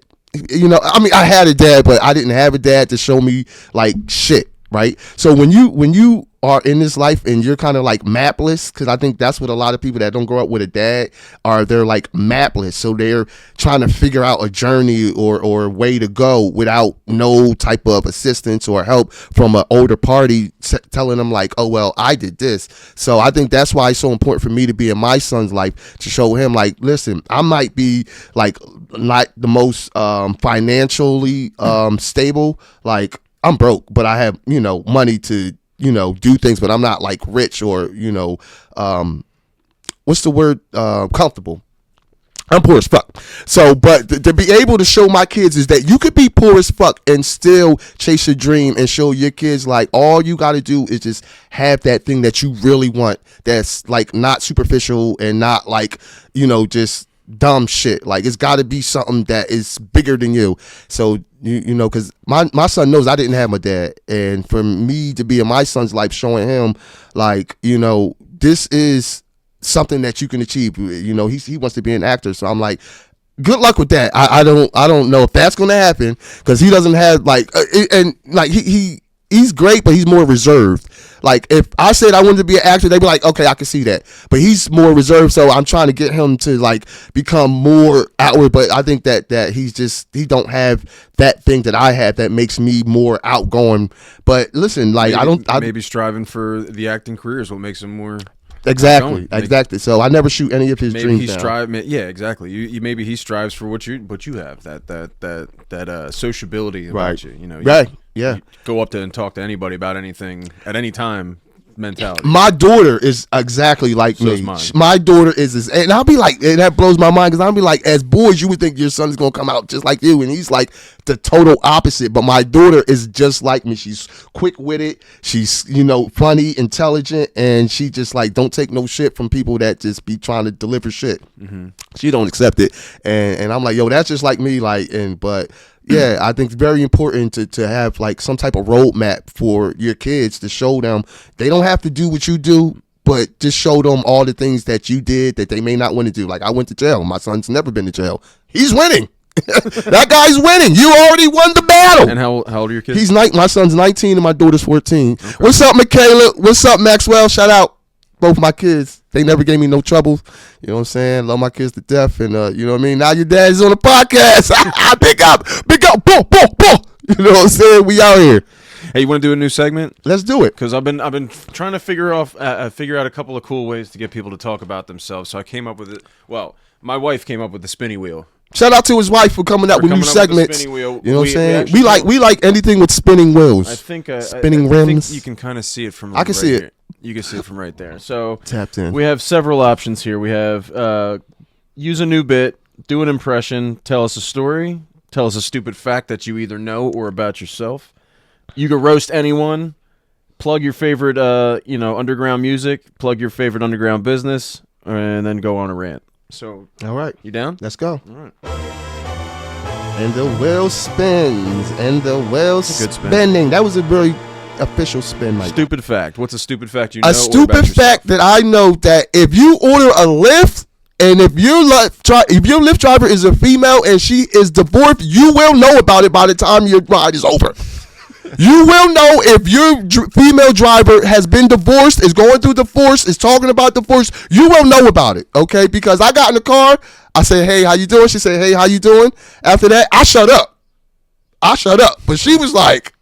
You know, I mean, I had a dad, but I didn't have a dad to show me like shit, right? So when you are in this life and you're kind of like mapless, because I think that's what a lot of people that don't grow up with a dad are. They're like mapless, so they're trying to figure out a journey or a way to go without no type of assistance or help from an older party telling them like, oh well, I did this. So I think that's why it's so important for me to be in my son's life, to show him like, listen, I might be like not the most financially stable, like I'm broke, but I have, you know, money to, you know, do things, but I'm not like rich or, you know, what's the word? Comfortable. I'm poor as fuck. So, but to be able to show my kids is that you could be poor as fuck and still chase your dream, and show your kids like all you got to do is just have that thing that you really want, that's like not superficial and not like, you know, just dumb shit. Like it's got to be something that is bigger than you. So you know, because my son knows I didn't have my dad, and for me to be in my son's life, showing him like, you know, this is something that you can achieve. You know, he wants to be an actor, so I'm like, good luck with that. I don't know if that's gonna happen, because he doesn't have like and like he's great, but he's more reserved. Like if I said I wanted to be an actor, they'd be like, okay, I can see that. But he's more reserved, so I'm trying to get him to like become more outward. But I think that he don't have that thing that I have that makes me more outgoing. But listen, like maybe striving for the acting career is what makes him more. Exactly. So I never shoot any of his dreams down. Yeah, exactly. You maybe he strives for what you have, that sociability about you. You know, you go up to and talk to anybody about anything at any time mentality. My daughter is exactly like me. My daughter is, and I'll be like, and that blows my mind, because I'll be like, as boys, you would think your son is gonna come out just like you, and he's like the total opposite. But my daughter is just like me. She's quick witted. She's, you know, funny, intelligent, and she just like don't take no shit from people that just be trying to deliver shit. She don't accept it, and I'm like, yo, that's just like me. Like, but. Yeah, I think it's very important to have like some type of roadmap for your kids, to show them they don't have to do what you do, but just show them all the things that you did that they may not want to do. Like I went to jail. My son's never been to jail. He's winning. That guy's winning. You already won the battle. And how old are your kids? My son's 19 and my daughter's 14. Okay. What's up, Michaela? What's up, Maxwell? Shout out both my kids. They never gave me no trouble. You know what I'm saying? Love my kids to death. And, you know what I mean? Now your dad's on the podcast. Big up. Boom. You know what I'm saying? We out here. Hey, you want to do a new segment? Let's do it. Because I've been trying to figure out a couple of cool ways to get people to talk about themselves. So I came up with it. Well, my wife came up with the spinny wheel. Shout out to his wife for coming up with new segments. You know what I'm saying? We like anything with spinning wheels. I think spinning rims. I think you can kind of see it from. I can see it. You can see it from right there. So tapped in. We have several options here. We have use a new bit, do an impression, tell us a story, tell us a stupid fact that you either know or about yourself. You can roast anyone, plug your favorite underground music, plug your favorite underground business, and then go on a rant. So, all right, you down? Let's go. All right. And the wheel spins. And the wheel Good spin. spinning. That was a very official spin, Mike. Stupid fact. What's a stupid fact you know? A stupid fact that I know that if you order a Lyft and if your Lyft driver is a female and she is divorced, you will know about it by the time your ride is over. You will know if your female driver has been divorced, is going through divorce, is talking about divorce. You will know about it, okay? Because I got in the car, I said, hey, how you doing? She said, hey, how you doing? After that, I shut up. But she was like,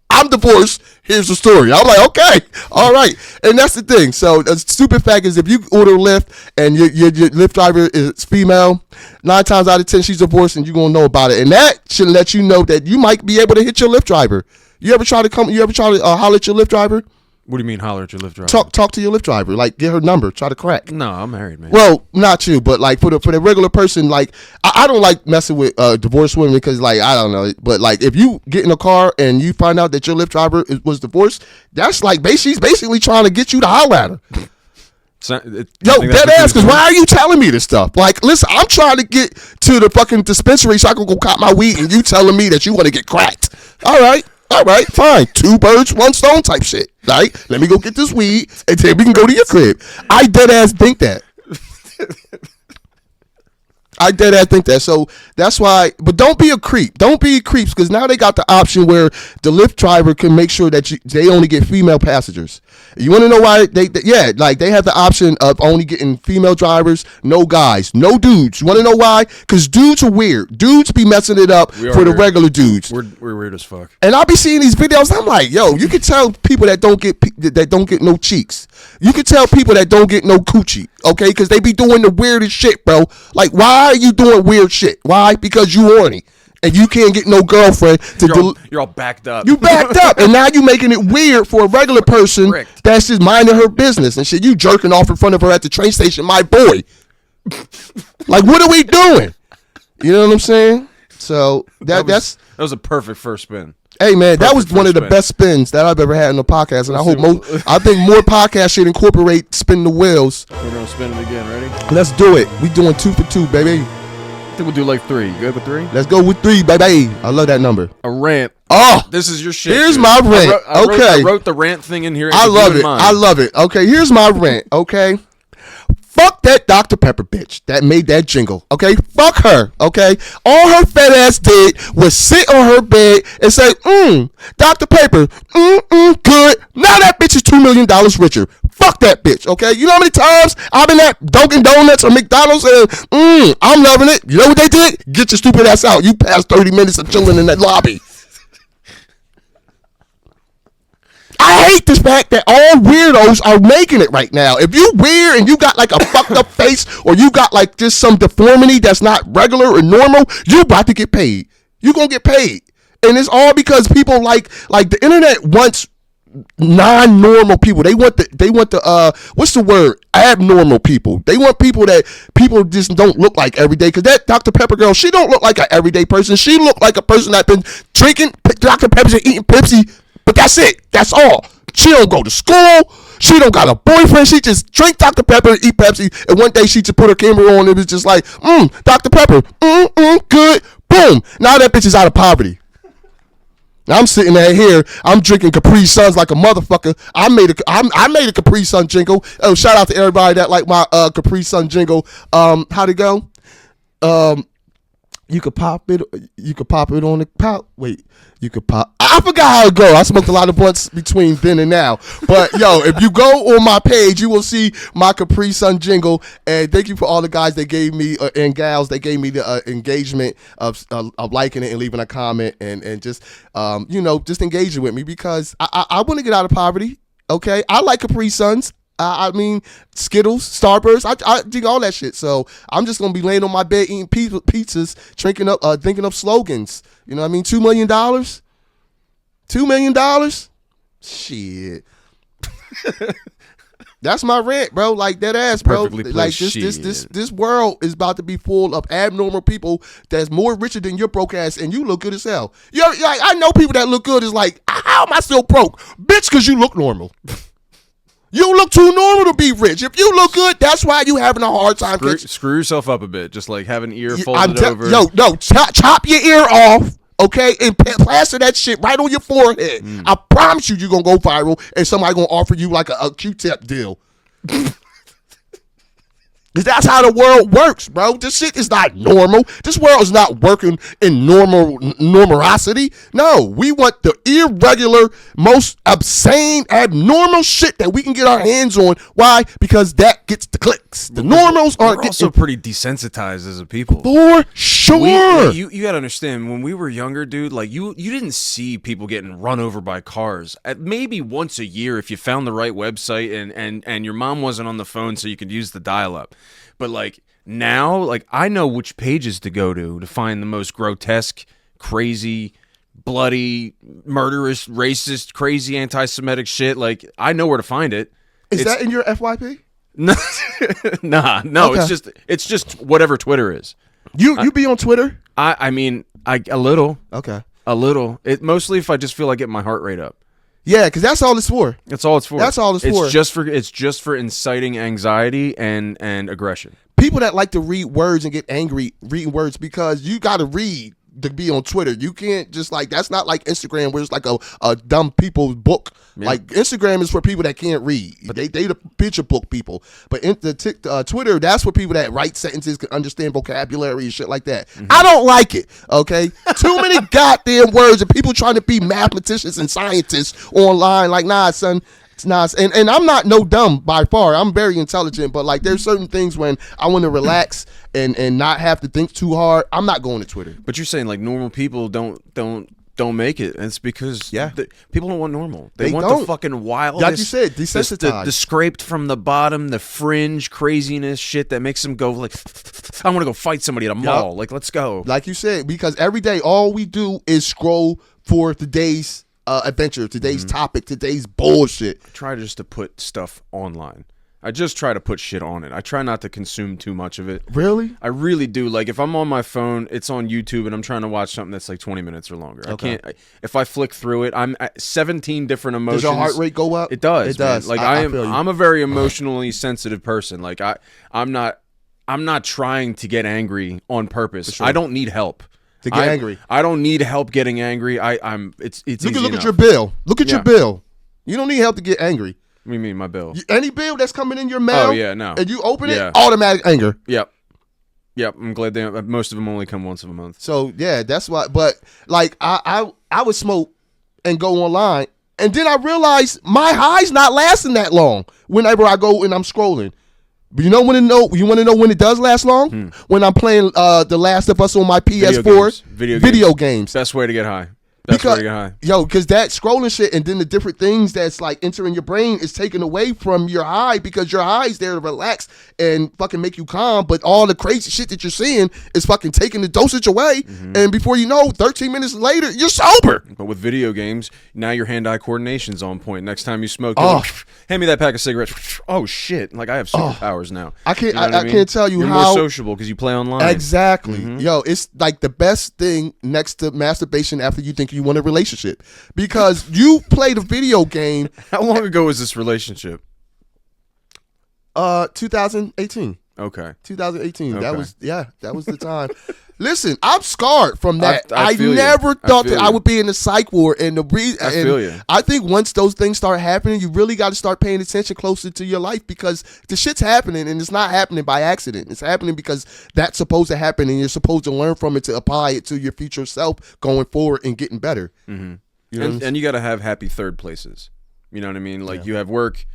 I'm divorced. Here's the story. I'm like, okay, all right. And that's the thing. So the stupid fact is if you order Lyft and your Lyft driver is female, 9 times out of 10 she's divorced and you're going to know about it. And that should let you know that you might be able to hit your Lyft driver. You ever try to holler at your Lyft driver? What do you mean holler at your Lyft driver? Talk to your Lyft driver. Like, get her number. Try to crack. No, I'm married, man. Well, not you, but like for the regular person, like I don't like messing with divorced women because like I don't know, but like if you get in a car and you find out that your Lyft driver was divorced, that's like she's basically trying to get you to holler at her. Yo, dead ass, because why are you telling me this stuff? Like, listen, I'm trying to get to the fucking dispensary so I can go cop my weed, and you telling me that you want to get cracked. All right, fine. 2 birds, 1 stone type shit. Right? Let me go get this weed, and then we can go to your crib. I dead ass think that. So that's why, but don't be a creep. Don't be creeps because now they got the option where the Lyft driver can make sure that they only get female passengers. You want to know why? They have the option of only getting female drivers, no guys, no dudes. You want to know why? Because dudes are weird. Dudes be messing it up for the regular dudes. We're weird as fuck. And I'll be seeing these videos. I'm like, yo, you can tell people that don't get no cheeks. You can tell people that don't get no coochie. Okay, because they be doing the weirdest shit, bro. Like, why are you doing weird shit? Why? Because you horny. And you can't get no girlfriend to you're all backed up. You backed up, and now you making it weird for a regular person that's just minding her business and shit. You jerking off in front of her at the train station, my boy. Like, what are we doing? You know what I'm saying? So that was a perfect first spin. Hey man, that was one of the best spins that I've ever had in a podcast, and I think more podcasts should incorporate spin the wheels. We're gonna spin it again. Ready? Let's do it. We doing 2 for 2, baby. I think we'll do like 3. You good with 3? Let's go with 3, baby. I love that number. A rant. Oh, this is your shit. Here's dude. my rant. I wrote the rant thing in here. I love it. Okay, here's my rant. Okay. Fuck that Dr. Pepper bitch that made that jingle, okay? Fuck her, okay? All her fat ass did was sit on her bed and say, Dr. Pepper, good. Now that bitch is $2 million richer. Fuck that bitch, okay? You know how many times I've been at Dunkin' Donuts or McDonald's and, I'm loving it. You know what they did? Get your stupid ass out. You passed 30 minutes of chilling in that lobby. I hate this fact that all weirdos are making it right now. If you weird and you got like a fucked up face or you got like just some deformity that's not regular or normal, you about to get paid. You gonna get paid. And it's all because people like the internet wants non-normal people. They want the what's the word? Abnormal people. They want people that people just don't look like every day. Cause that Dr. Pepper girl, she don't look like an everyday person. She look like a person that's been drinking Dr. Pepper and eating Pepsi. But that's it. That's all. She don't go to school. She don't got a boyfriend. She just drink Dr. Pepper and eat Pepsi. And one day she just put her camera on and it was just like, Dr. Pepper, good. Boom. Now that bitch is out of poverty. Now I'm sitting here. I'm drinking Capri Suns like a motherfucker. I made a Capri Sun jingle. Oh, shout out to everybody that like my Capri Sun jingle. How'd it go? You could pop it on the pop. Wait, you could pop. I forgot how it go. I smoked a lot of blunts between then and now. But yo, if you go on my page, you will see my Capri Sun jingle. And thank you for all the guys that gave me and gals that gave me the engagement of liking it and leaving a comment and just just engaging with me because I want to get out of poverty. Okay, I like Capri Suns. I mean, Skittles, Starburst, I dig all that shit. So I'm just gonna be laying on my bed eating pizzas, thinking up slogans. You know what I mean? $2 million, $2 million. Shit. That's my rant, bro. Like that ass, bro. Like this world is about to be full of abnormal people that's more richer than your broke ass, and you look good as hell. I know people that look good is like, how am I still broke, bitch? Because you look normal. You look too normal to be rich. If you look good, that's why you having a hard time. Screw yourself up a bit. Just like have an ear folded over. Chop your ear off, okay, and plaster that shit right on your forehead. I promise you're going to go viral, and somebody going to offer you like a Q-tip deal. That's how the world works, bro. This shit is not normal. This world is not working in normality. No, we want the irregular, most obscene, abnormal shit that we can get our hands on. Why? Because that gets the clicks. The normals aren't getting. Also pretty desensitized as a people. For sure. You got to understand, when we were younger, dude, like you didn't see people getting run over by cars. Maybe once a year if you found the right website and your mom wasn't on the phone so you could use the dial-up. But like now, like I know which pages to go to find the most grotesque, crazy, bloody, murderous, racist, crazy, anti-Semitic shit. Like I know where to find it. Is that in your FYP? No, no. Okay. It's just whatever Twitter is. You be on Twitter? I mean, a little. Okay. A little. It mostly if I just feel like getting my heart rate up. Yeah, because that's all it's for. That's all it's for. That's all it's for. It's just for inciting anxiety and aggression. People that like to read words and get angry reading words, because you got to read to be on Twitter. You can't just like, that's not like Instagram where it's like a dumb people's book. Yeah. Like Instagram is for people that can't read. But they the picture book people. But in the Twitter, that's for people that write sentences, can understand vocabulary and shit like that. Mm-hmm. I don't like it. Okay, too many goddamn words and people trying to be mathematicians and scientists online. Like, nah, son. It's not, and I'm not no dumb by far. I'm very intelligent, but like there's certain things when I want to relax and not have to think too hard, I'm not going to Twitter. But you're saying like normal people don't make it, and it's because people don't want normal. They want the fucking wildness. Like you said, desensitized. The scraped from the bottom, the fringe craziness shit that makes them go like, I want to go fight somebody at a mall. Like, let's go. Like you said, because every day all we do is scroll for today's adventure, today's topic, today's bullshit. I try just to put stuff online. I just try to put shit on it. I try not to consume too much of it. Really? I really do. Like if I'm on my phone, it's on YouTube and I'm trying to watch something that's like 20 minutes or longer. Okay. I can't. If I flick through it, I'm at 17 different emotions. Does your heart rate go up? It does. It does. Like I'm a very emotionally sensitive person. Like I'm not trying to get angry on purpose. Sure. I don't need help. To get angry. I don't need help getting angry. It's look easy at your bill. Look at your bill. You don't need help to get angry. What do you mean, my bill? Any bill that's coming in your mail. Oh yeah, no. And you open it, automatic anger. Yep. I'm glad most of them only come once a month. So yeah, that's why. But like I would smoke and go online, and then I realized my high's not lasting that long. Whenever I go and I'm scrolling. But you want to know when it does last long? When I'm playing The Last of Us on my PS4. Video games. Best way to get high. Because that scrolling shit and then the different things that's like entering your brain is taken away from your high, because your high is there to relax and fucking make you calm, but all the crazy shit that you're seeing is fucking taking the dosage away, and before you know, 13 minutes later, you're sober. But with video games, now your hand-eye coordination's on point. Next time you smoke, hand me that pack of cigarettes. Oh shit! Like I have superpowers now. I can't. I can't tell you you're how more sociable because you play online. Exactly. Yo, it's like the best thing next to masturbation after you think you want a relationship, because you play the video game. How long ago was this relationship? 2018. Okay. 2018. Okay. That was the time. Listen, I'm scarred from that. I never thought that I would be in the psych ward, and the reason. I feel you. I think once those things start happening, you really got to start paying attention closer to your life, because the shit's happening, and it's not happening by accident. It's happening because that's supposed to happen, and you're supposed to learn from it to apply it to your future self going forward and getting better. You know and you got to have happy third places. You know what I mean? Like you have work.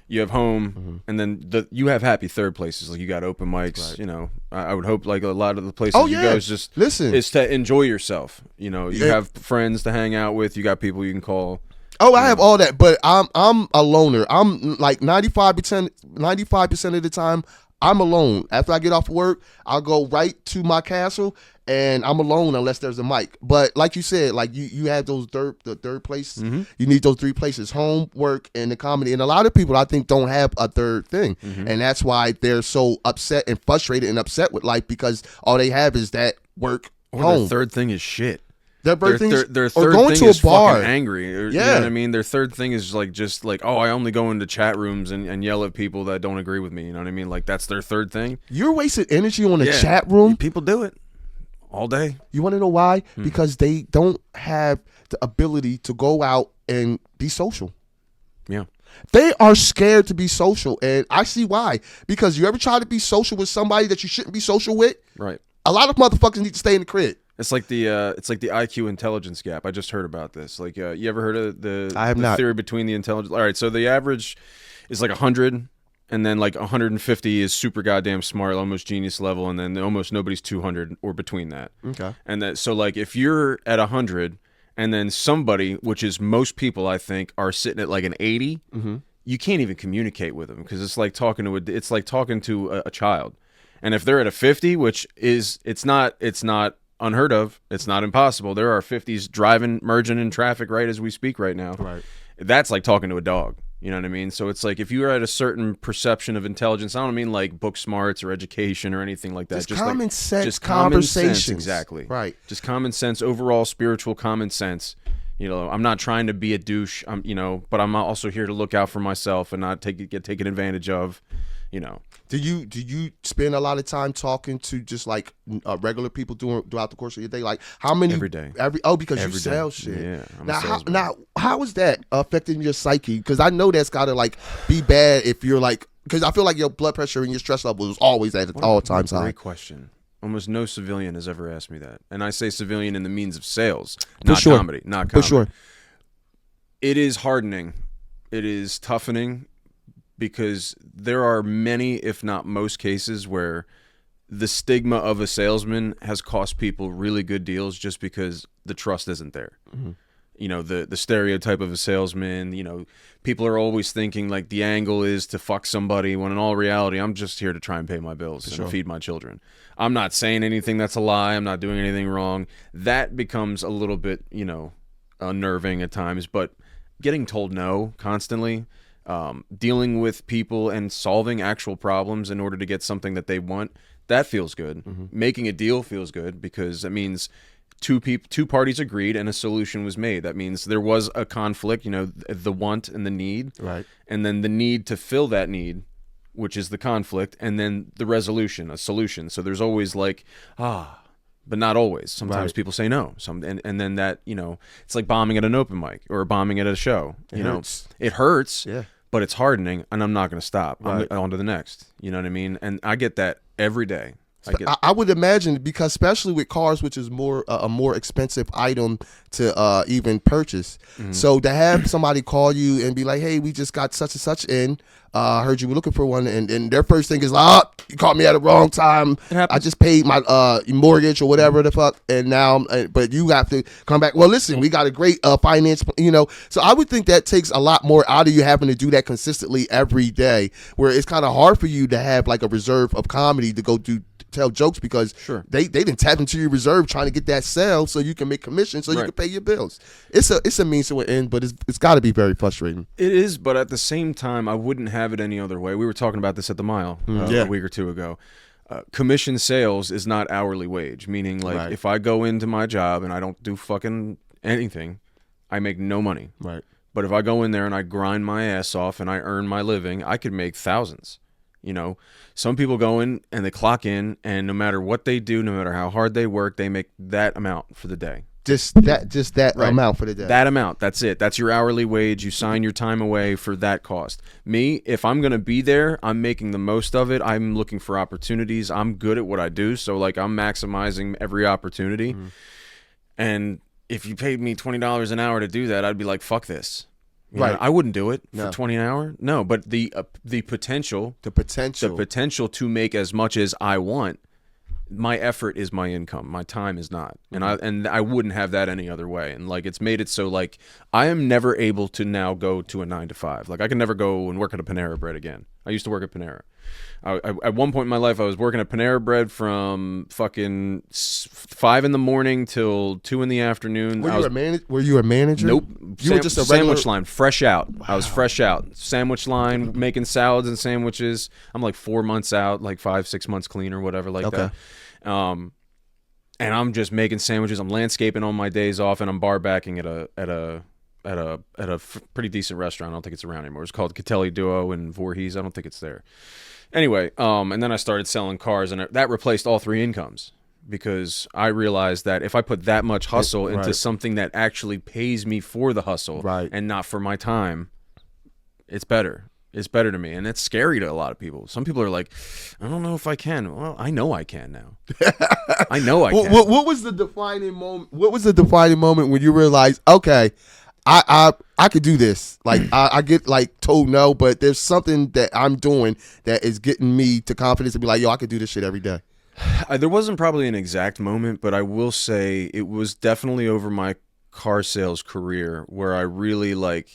You have home, and then you have happy third places. Like you got open mics. Right. You know, I would hope like a lot of the places you go is just is to enjoy yourself. You know, you have friends to hang out with. You got people you can call. Oh, I have all that, but I'm a loner. I'm like 95% of the time I'm alone. After I get off work, I'll go right to my castle, and I'm alone unless there's a mic. But like you said, like you have those the third place. You need those three places: home, work, and the comedy. And a lot of people, I think, don't have a third thing, and that's why they're so upset and frustrated and upset with life, because all they have is that work, home. The third thing is shit. Their third thing is, their or third going thing to a is bar. fucking angry. You know what I mean? Their third thing is just like, oh, I only go into chat rooms and yell at people that don't agree with me. You know what I mean? Like that's their third thing. You're wasting energy on a chat room. People do it all day. You want to know why? Because they don't have the ability to go out and be social. Yeah. They are scared to be social, and I see why. Because you ever try to be social with somebody that you shouldn't be social with? Right. A lot of motherfuckers need to stay in the crib. It's like the IQ intelligence gap. I just heard about this. Like, you ever heard of the theory between the intelligence? All right, so the average is like 100, and then like 150 is super goddamn smart, almost genius level, and then almost nobody's 200 or between that. Okay. And that so like if you're at 100, and then somebody, which is most people, I think, are sitting at like an 80, you can't even communicate with them because it's like talking to a child. And if they're at a 50, which is it's not unheard of, it's not impossible. There are 50s driving, merging in traffic right as we speak right now. Right. That's like talking to a dog. You know what I mean? So it's like if you are at a certain perception of intelligence, I don't mean like book smarts or education or anything like that. Just common sense just conversations. Common sense, exactly. Right. Just common sense, overall spiritual common sense. You know, I'm not trying to be a douche. But I'm also here to look out for myself and not get taken advantage of. You know. Do you spend a lot of time talking to just like regular people throughout the course of your day? Like how many every day? Because you sell shit. Yeah. Now how is that affecting your psyche? Because I know that's gotta like be bad if you're like, because I feel like your blood pressure and your stress level is always at all times high. Great question. Almost no civilian has ever asked me that, and I say civilian in the means of sales, not comedy. Not comedy. For sure. It is hardening. It is toughening. Because there are many, if not most cases, where the stigma of a salesman has cost people really good deals just because the trust isn't there. Mm-hmm. You know, the stereotype of a salesman, you know, people are always thinking like the angle is to fuck somebody when in all reality, I'm just here to try and pay my bills and feed my children. I'm not saying anything that's a lie. I'm not doing anything wrong. That becomes a little bit, unnerving at times, but getting told no constantly, dealing with people and solving actual problems in order to get something that they want, that feels good. Mm-hmm. Making a deal feels good because it means two parties agreed and a solution was made. That means there was a conflict, the want and the need, right? And then the need to fill that need, which is the conflict, and then the resolution, a solution. So there's always like, but not always. Sometimes people say no. And then that, it's like bombing at an open mic or bombing at a show. It hurts. Yeah. But it's hardening, and I'm not going to stop. Right. I'm on to the next. You know what I mean? And I get that every day. I would imagine, because especially with cars, which is more a more expensive item to even purchase. Mm-hmm. So to have somebody call you and be like, "Hey, we just got such and such in. Heard you were looking for one," and their first thing is, you caught me at the wrong time. I just paid my mortgage or whatever the fuck, and now, but you have to come back. Well, listen, we got a great finance, So I would think that takes a lot more out of you having to do that consistently every day, where it's kind of hard for you to have like a reserve of comedy to go tell jokes, because they didn't tap into your reserve trying to get that sale so you can make commission so you can pay your bills. It's a means to an end, but it's got to be very frustrating. It is, but at the same time, I wouldn't have it any other way. We were talking about this at the Mile a week or two ago. Commission sales is not hourly wage, meaning like if I go into my job and I don't do fucking anything, I make no money. Right. But if I go in there and I grind my ass off and I earn my living, I could make thousands. Some people go in and they clock in, and no matter what they do, no matter how hard they work, they make that amount for the day. Just that amount for the day. That amount. That's it. That's your hourly wage. You sign your time away for that cost. Me, if I'm going to be there, I'm making the most of it. I'm looking for opportunities. I'm good at what I do. So like I'm maximizing every opportunity. Mm-hmm. And if you paid me $20 an hour to do that, I'd be like, fuck this. I wouldn't do it for $20 an hour. No, but the potential to make as much as I want, my effort is my income. My time is not. Mm-hmm. And I wouldn't have that any other way. And like it's made it so like I am never able to now go to a 9 to 5. Like I can never go and work at a Panera Bread again. I used to work at Panera. At one point in my life, I was working at Panera Bread from fucking 5 a.m. till 2 p.m. Were you a manager? Nope. You were just a regular sandwich line, fresh out. Wow. I was fresh out. Sandwich line, making salads and sandwiches. I'm like 4 months out, like 5-6 months clean or whatever like that. and I'm just making sandwiches. I'm landscaping on my days off, and I'm bar backing at a pretty decent restaurant. I don't think it's around anymore. It's called Catelli Duo in Voorhees. I don't think it's there. Anyway, and then I started selling cars, and that replaced all three incomes because I realized that if I put that much hustle into something that actually pays me for the hustle and not for my time, it's better. It's better to me, and it's scary to a lot of people. Some people are like, I don't know if I can. Well, I know I can now. I know I can. What was the defining moment? What was the defining moment when you realized, okay, I could do this? Like I get like told no, but there's something that I'm doing that is getting me to confidence to be like, yo, I could do this shit every day. There wasn't probably an exact moment, but I will say it was definitely over my car sales career where I really like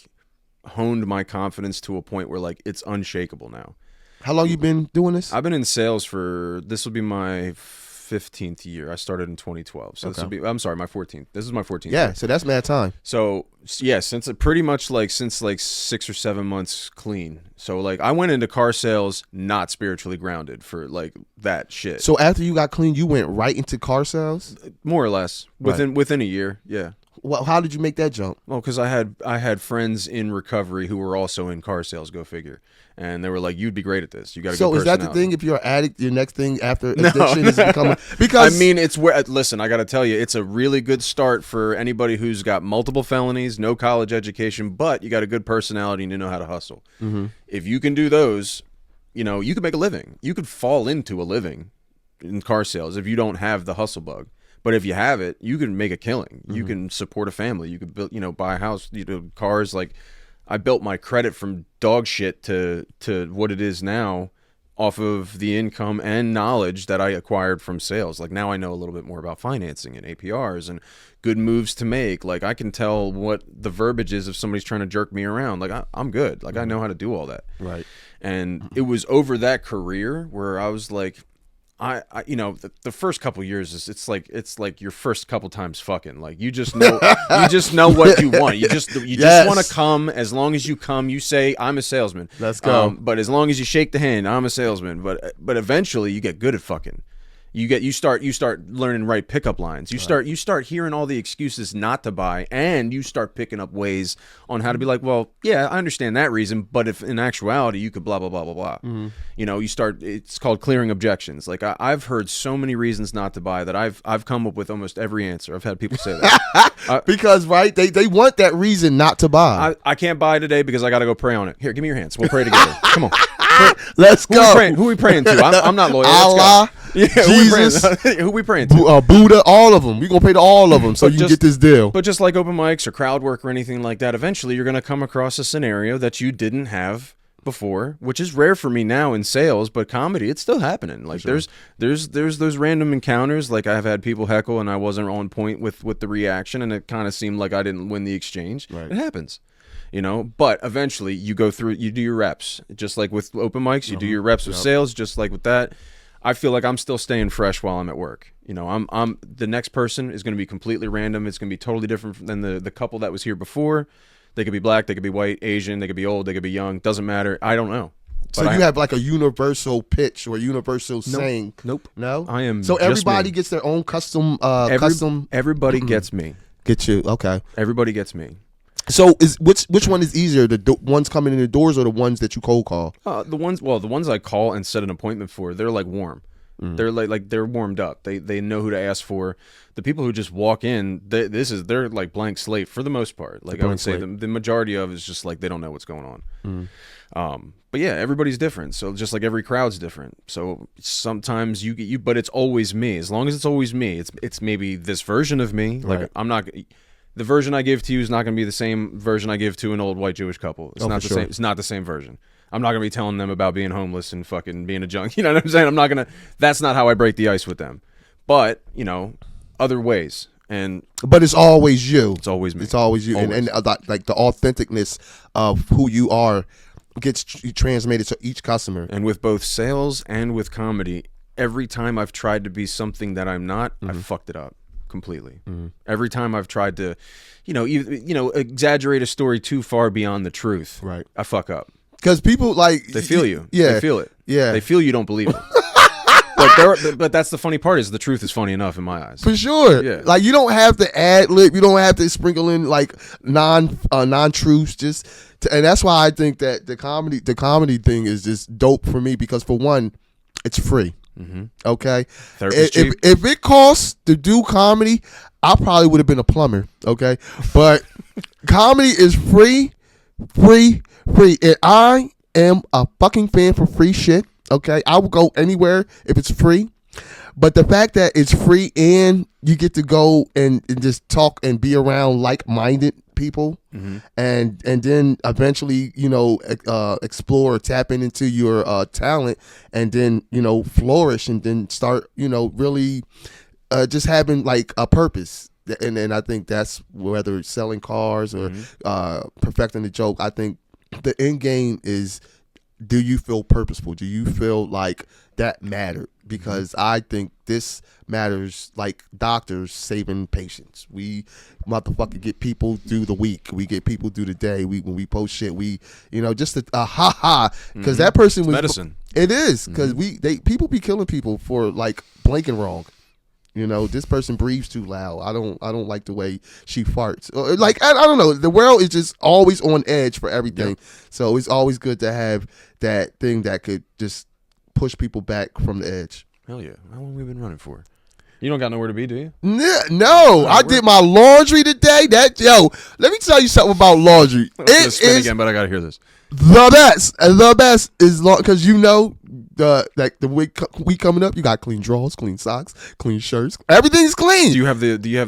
honed my confidence to a point where like it's unshakable now. How long you been doing this? I've been in sales this will be my 15th year. I started in 2012. So this will be, I'm sorry, my 14th. This is my 14th year. So that's mad time. So yeah, since 6 or 7 months clean. So like I went into car sales not spiritually grounded for like that shit. So after you got clean, you went right into car sales? More or less. Within a year, yeah. Well, how did you make that jump? Well, because I had friends in recovery who were also in car sales, go figure. And they were like, you'd be great at this. You got to go. So is that the thing? If you're an addict, your next thing after addiction is becoming... Because I mean, it's where... Listen, I got to tell you, it's a really good start for anybody who's got multiple felonies, no college education, but you got a good personality and you know how to hustle. Mm-hmm. If you can do those, you know, you can make a living. You could fall into a living in car sales if you don't have the hustle bug. But if you have it, you can make a killing. Mm-hmm. You can support a family. You could build, buy a house, cars. Like I built my credit from dog shit to what it is now off of the income and knowledge that I acquired from sales. Like now I know a little bit more about financing and APRs and good moves to make. Like I can tell what the verbiage is if somebody's trying to jerk me around. Like I'm good. Like I know how to do all that. Right. And it was over that career where I was like, the first couple years is it's like your first couple times fucking. Like you just know what you want. You just want to come. As long as you come, you say I'm a salesman. Let's go. But as long as you shake the hand, I'm a salesman. But eventually you get good at fucking. You start learning right pickup lines. You start hearing all the excuses not to buy, and you start picking up ways on how to be like, well, yeah, I understand that reason, but if in actuality you could blah blah blah blah blah. Mm-hmm. It's called clearing objections. Like I've heard so many reasons not to buy that I've come up with almost every answer. I've had people say that because they want that reason not to buy. I can't buy today because I got to go pray on it. Here, give me your hands. We'll pray together. Come on. Let's go. Who are we praying to? I'm not loyal. Allah, Jesus, who we praying to? Buddha, all of them. We're going to pray to all of them so you can get this deal. But just like open mics or crowd work or anything like that, eventually you're going to come across a scenario that you didn't have before, which is rare for me now in sales, but comedy, it's still happening. Like there's those random encounters. Like I've had people heckle and I wasn't on point with the reaction, and it kind of seemed like I didn't win the exchange. Right. It happens. But eventually you go through, you do your reps, just like with open mics, you do your reps with sales, just like with that. I feel like I'm still staying fresh while I'm at work. I'm the next person is going to be completely random. It's going to be totally different than the couple that was here before. They could be black, they could be white, Asian, they could be old, they could be young. Doesn't matter. I don't know. So you have like a universal pitch or universal saying? Nope. No? I am. So everybody gets their own custom. Everybody gets me. Get you. Okay. Everybody gets me. So which one is easier, the ones coming in the doors or the ones that you cold call? The ones I call and set an appointment for, they're like warm. They're like they're warmed up. They know who to ask for. The people who just walk in, they're like blank slate for the most part. Like I would say the majority of it is just like they don't know what's going on. But yeah, everybody's different. So just like every crowd's different. So sometimes you but it's always me. As long as it's always me, it's maybe this version of me. Like right. I'm not. The version I give to you is not going to be the same version I give to an old white Jewish couple. It's not the same. It's not the same version. I'm not going to be telling them about being homeless and fucking being a junk. You know what I'm saying? I'm not going to. That's not how I break the ice with them. But other ways. But it's always you. It's always me. It's always you. Always. And like the authenticness of who you are gets transmitted to each customer. And with both sales and with comedy, every time I've tried to be something that I'm not, I've fucked it up. Completely. Every time I've tried to, exaggerate a story too far beyond the truth, right? I fuck up because people like they feel you. Yeah, they feel it. Yeah, they feel you don't believe it. but that's the funny part is the truth is funny enough in my eyes. For sure. Yeah. Like, you don't have to ad lib. You don't have to sprinkle in like non-truths. And that's why I think that the comedy thing is just dope for me, because for one, it's free. Mm-hmm. Okay. Therapy's cheap. If it costs to do comedy, I probably would have been a plumber. Okay. But comedy is free. And I am a fucking fan for free shit. Okay. I will go anywhere if it's free. But the fact that it's free and you get to go and just talk and be around like-minded people, mm-hmm. and then eventually, explore, tap into your talent, and then, flourish, and then start, really just having like a purpose. And I think that's, whether it's selling cars or perfecting the joke, I think the end game is, do you feel purposeful? Do you feel like that mattered? Because I think this matters, like doctors saving patients. We motherfucker get people through the week. We get people through the day. When we post shit, we, just a ha-ha. Because that person was medicine. It is, because people be killing people for like blinking wrong. This person breathes too loud. I don't like the way she farts. Like, I don't know. The world is just always on edge for everything. Yep. So it's always good to have that thing that could just push people back from the edge. Hell yeah. How long have we been running for? You don't got nowhere to be, do you? No. I did my laundry today. Let me tell you something about laundry. I'm going to spin again, but I got to hear this. The best is because the week coming up, you got clean drawers, clean socks, clean shirts. Everything's clean. Do you have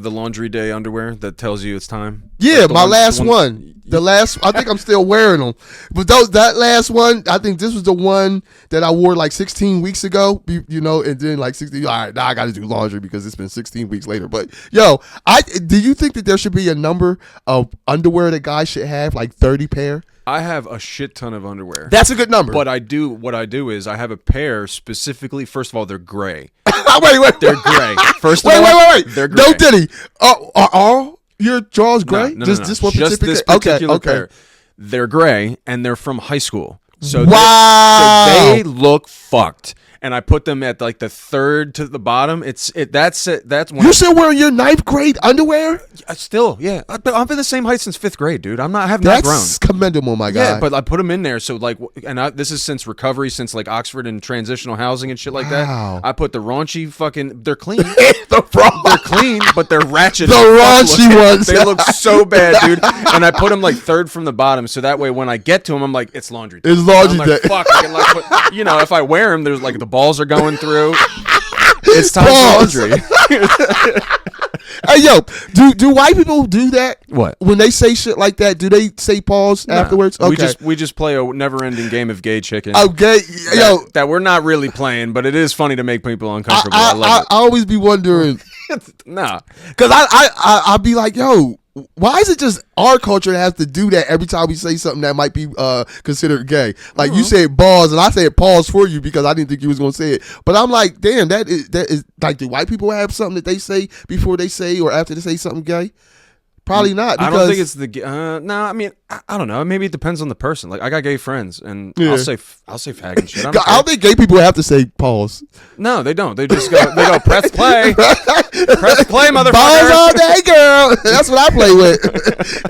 the laundry day underwear that tells you it's time? Yeah, like my last one. The last, I think I'm still wearing them. But that last one, I think this was the one that I wore like 16 weeks ago, and then like 16, all right, now I got to do laundry because it's been 16 weeks later. But do you think that there should be a number of underwear that guys should have, like 30 pair? I have a shit ton of underwear. That's a good number. But what I do is I have a pair specifically. First of all, they're gray. Wait. They're gray. First of all, wait. They're gray. No Diddy. Are all your drawers gray? No. Just one Just this particular pair. They're gray, and they're from high school. So wow. So they look fucked. And I put them at like the third to the bottom. That's when you're still wearing your 9th grade underwear? Still, yeah. I've been the same height since 5th grade, dude. I haven't grown. That's commendable, my guy. Yeah, but I put them in there. So like, this is since recovery, since like Oxford and transitional housing and shit like that. I put the raunchy fucking. They're clean. They're clean, but they're ratchet. The raunchy ones. They look so bad, dude. And I put them like third from the bottom, so that way when I get to them, I'm like, it's laundry day. It's laundry day. Like, fuck. I can like if I wear them, there's like the balls are going through. It's time for laundry. Hey, yo, do white people do that? What? When they say shit like that, do they say pause afterwards? Okay. We just play a never-ending game of gay chicken. Okay, that we're not really playing, but it is funny to make people uncomfortable. I love it. I always be wondering. Nah. Because I'll be like, yo, why is it just our culture that has to do that every time we say something that might be considered gay? Like you said balls, and I said pause for you because I didn't think you was going to say it. But I'm like, damn, that is like, do white people have something that they say before they say or after they say something gay? Probably not. I don't think it's the. No, I mean, I don't know. Maybe it depends on the person. Like, I got gay friends, and I'll say fag and shit. I don't think gay people have to say pause. No, they don't. They just go. They go press play. Press play, motherfucker. Balls all day, girl. That's what I play with.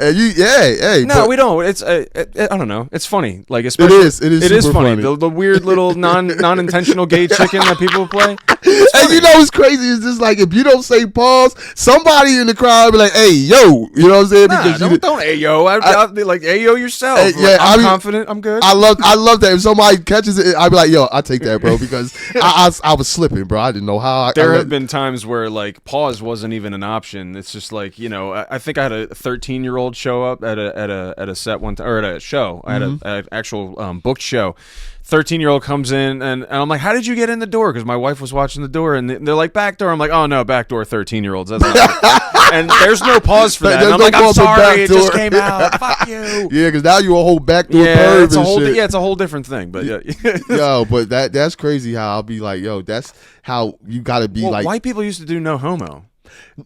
And hey. No, we don't. It's. I don't know. It's funny. Like, it is. It is funny. The weird little non-intentional gay chicken that people play. And you know what's crazy is just like, if you don't say pause, somebody in the crowd will be like, hey, yo. You know what I'm saying? Nah, because don't ayo. I'll be like, ayo yourself. Yeah, I'm confident. I'm good. I love that. If somebody catches it, I'll be like, yo, I'll take that, bro, because I was slipping, bro. I didn't know how. There have been times where like pause wasn't even an option. It's just like, I think I had a 13-year-old show up at a set one time, or at a show. I had an actual booked show. 13-year-old comes in, and I'm like, how did you get in the door? Because my wife was watching the door, and they're like, back door. I'm like, oh, no, back door, 13-year-olds. That's not and there's no pause for that. And I'm like, I'm sorry, it just came out. Fuck you. Yeah, because now you're a whole backdoor perv it's a whole shit. it's a whole different thing. But yeah. Yo, but that's crazy how I'll be like, yo, that's how you got to be like. White people used to do no homo.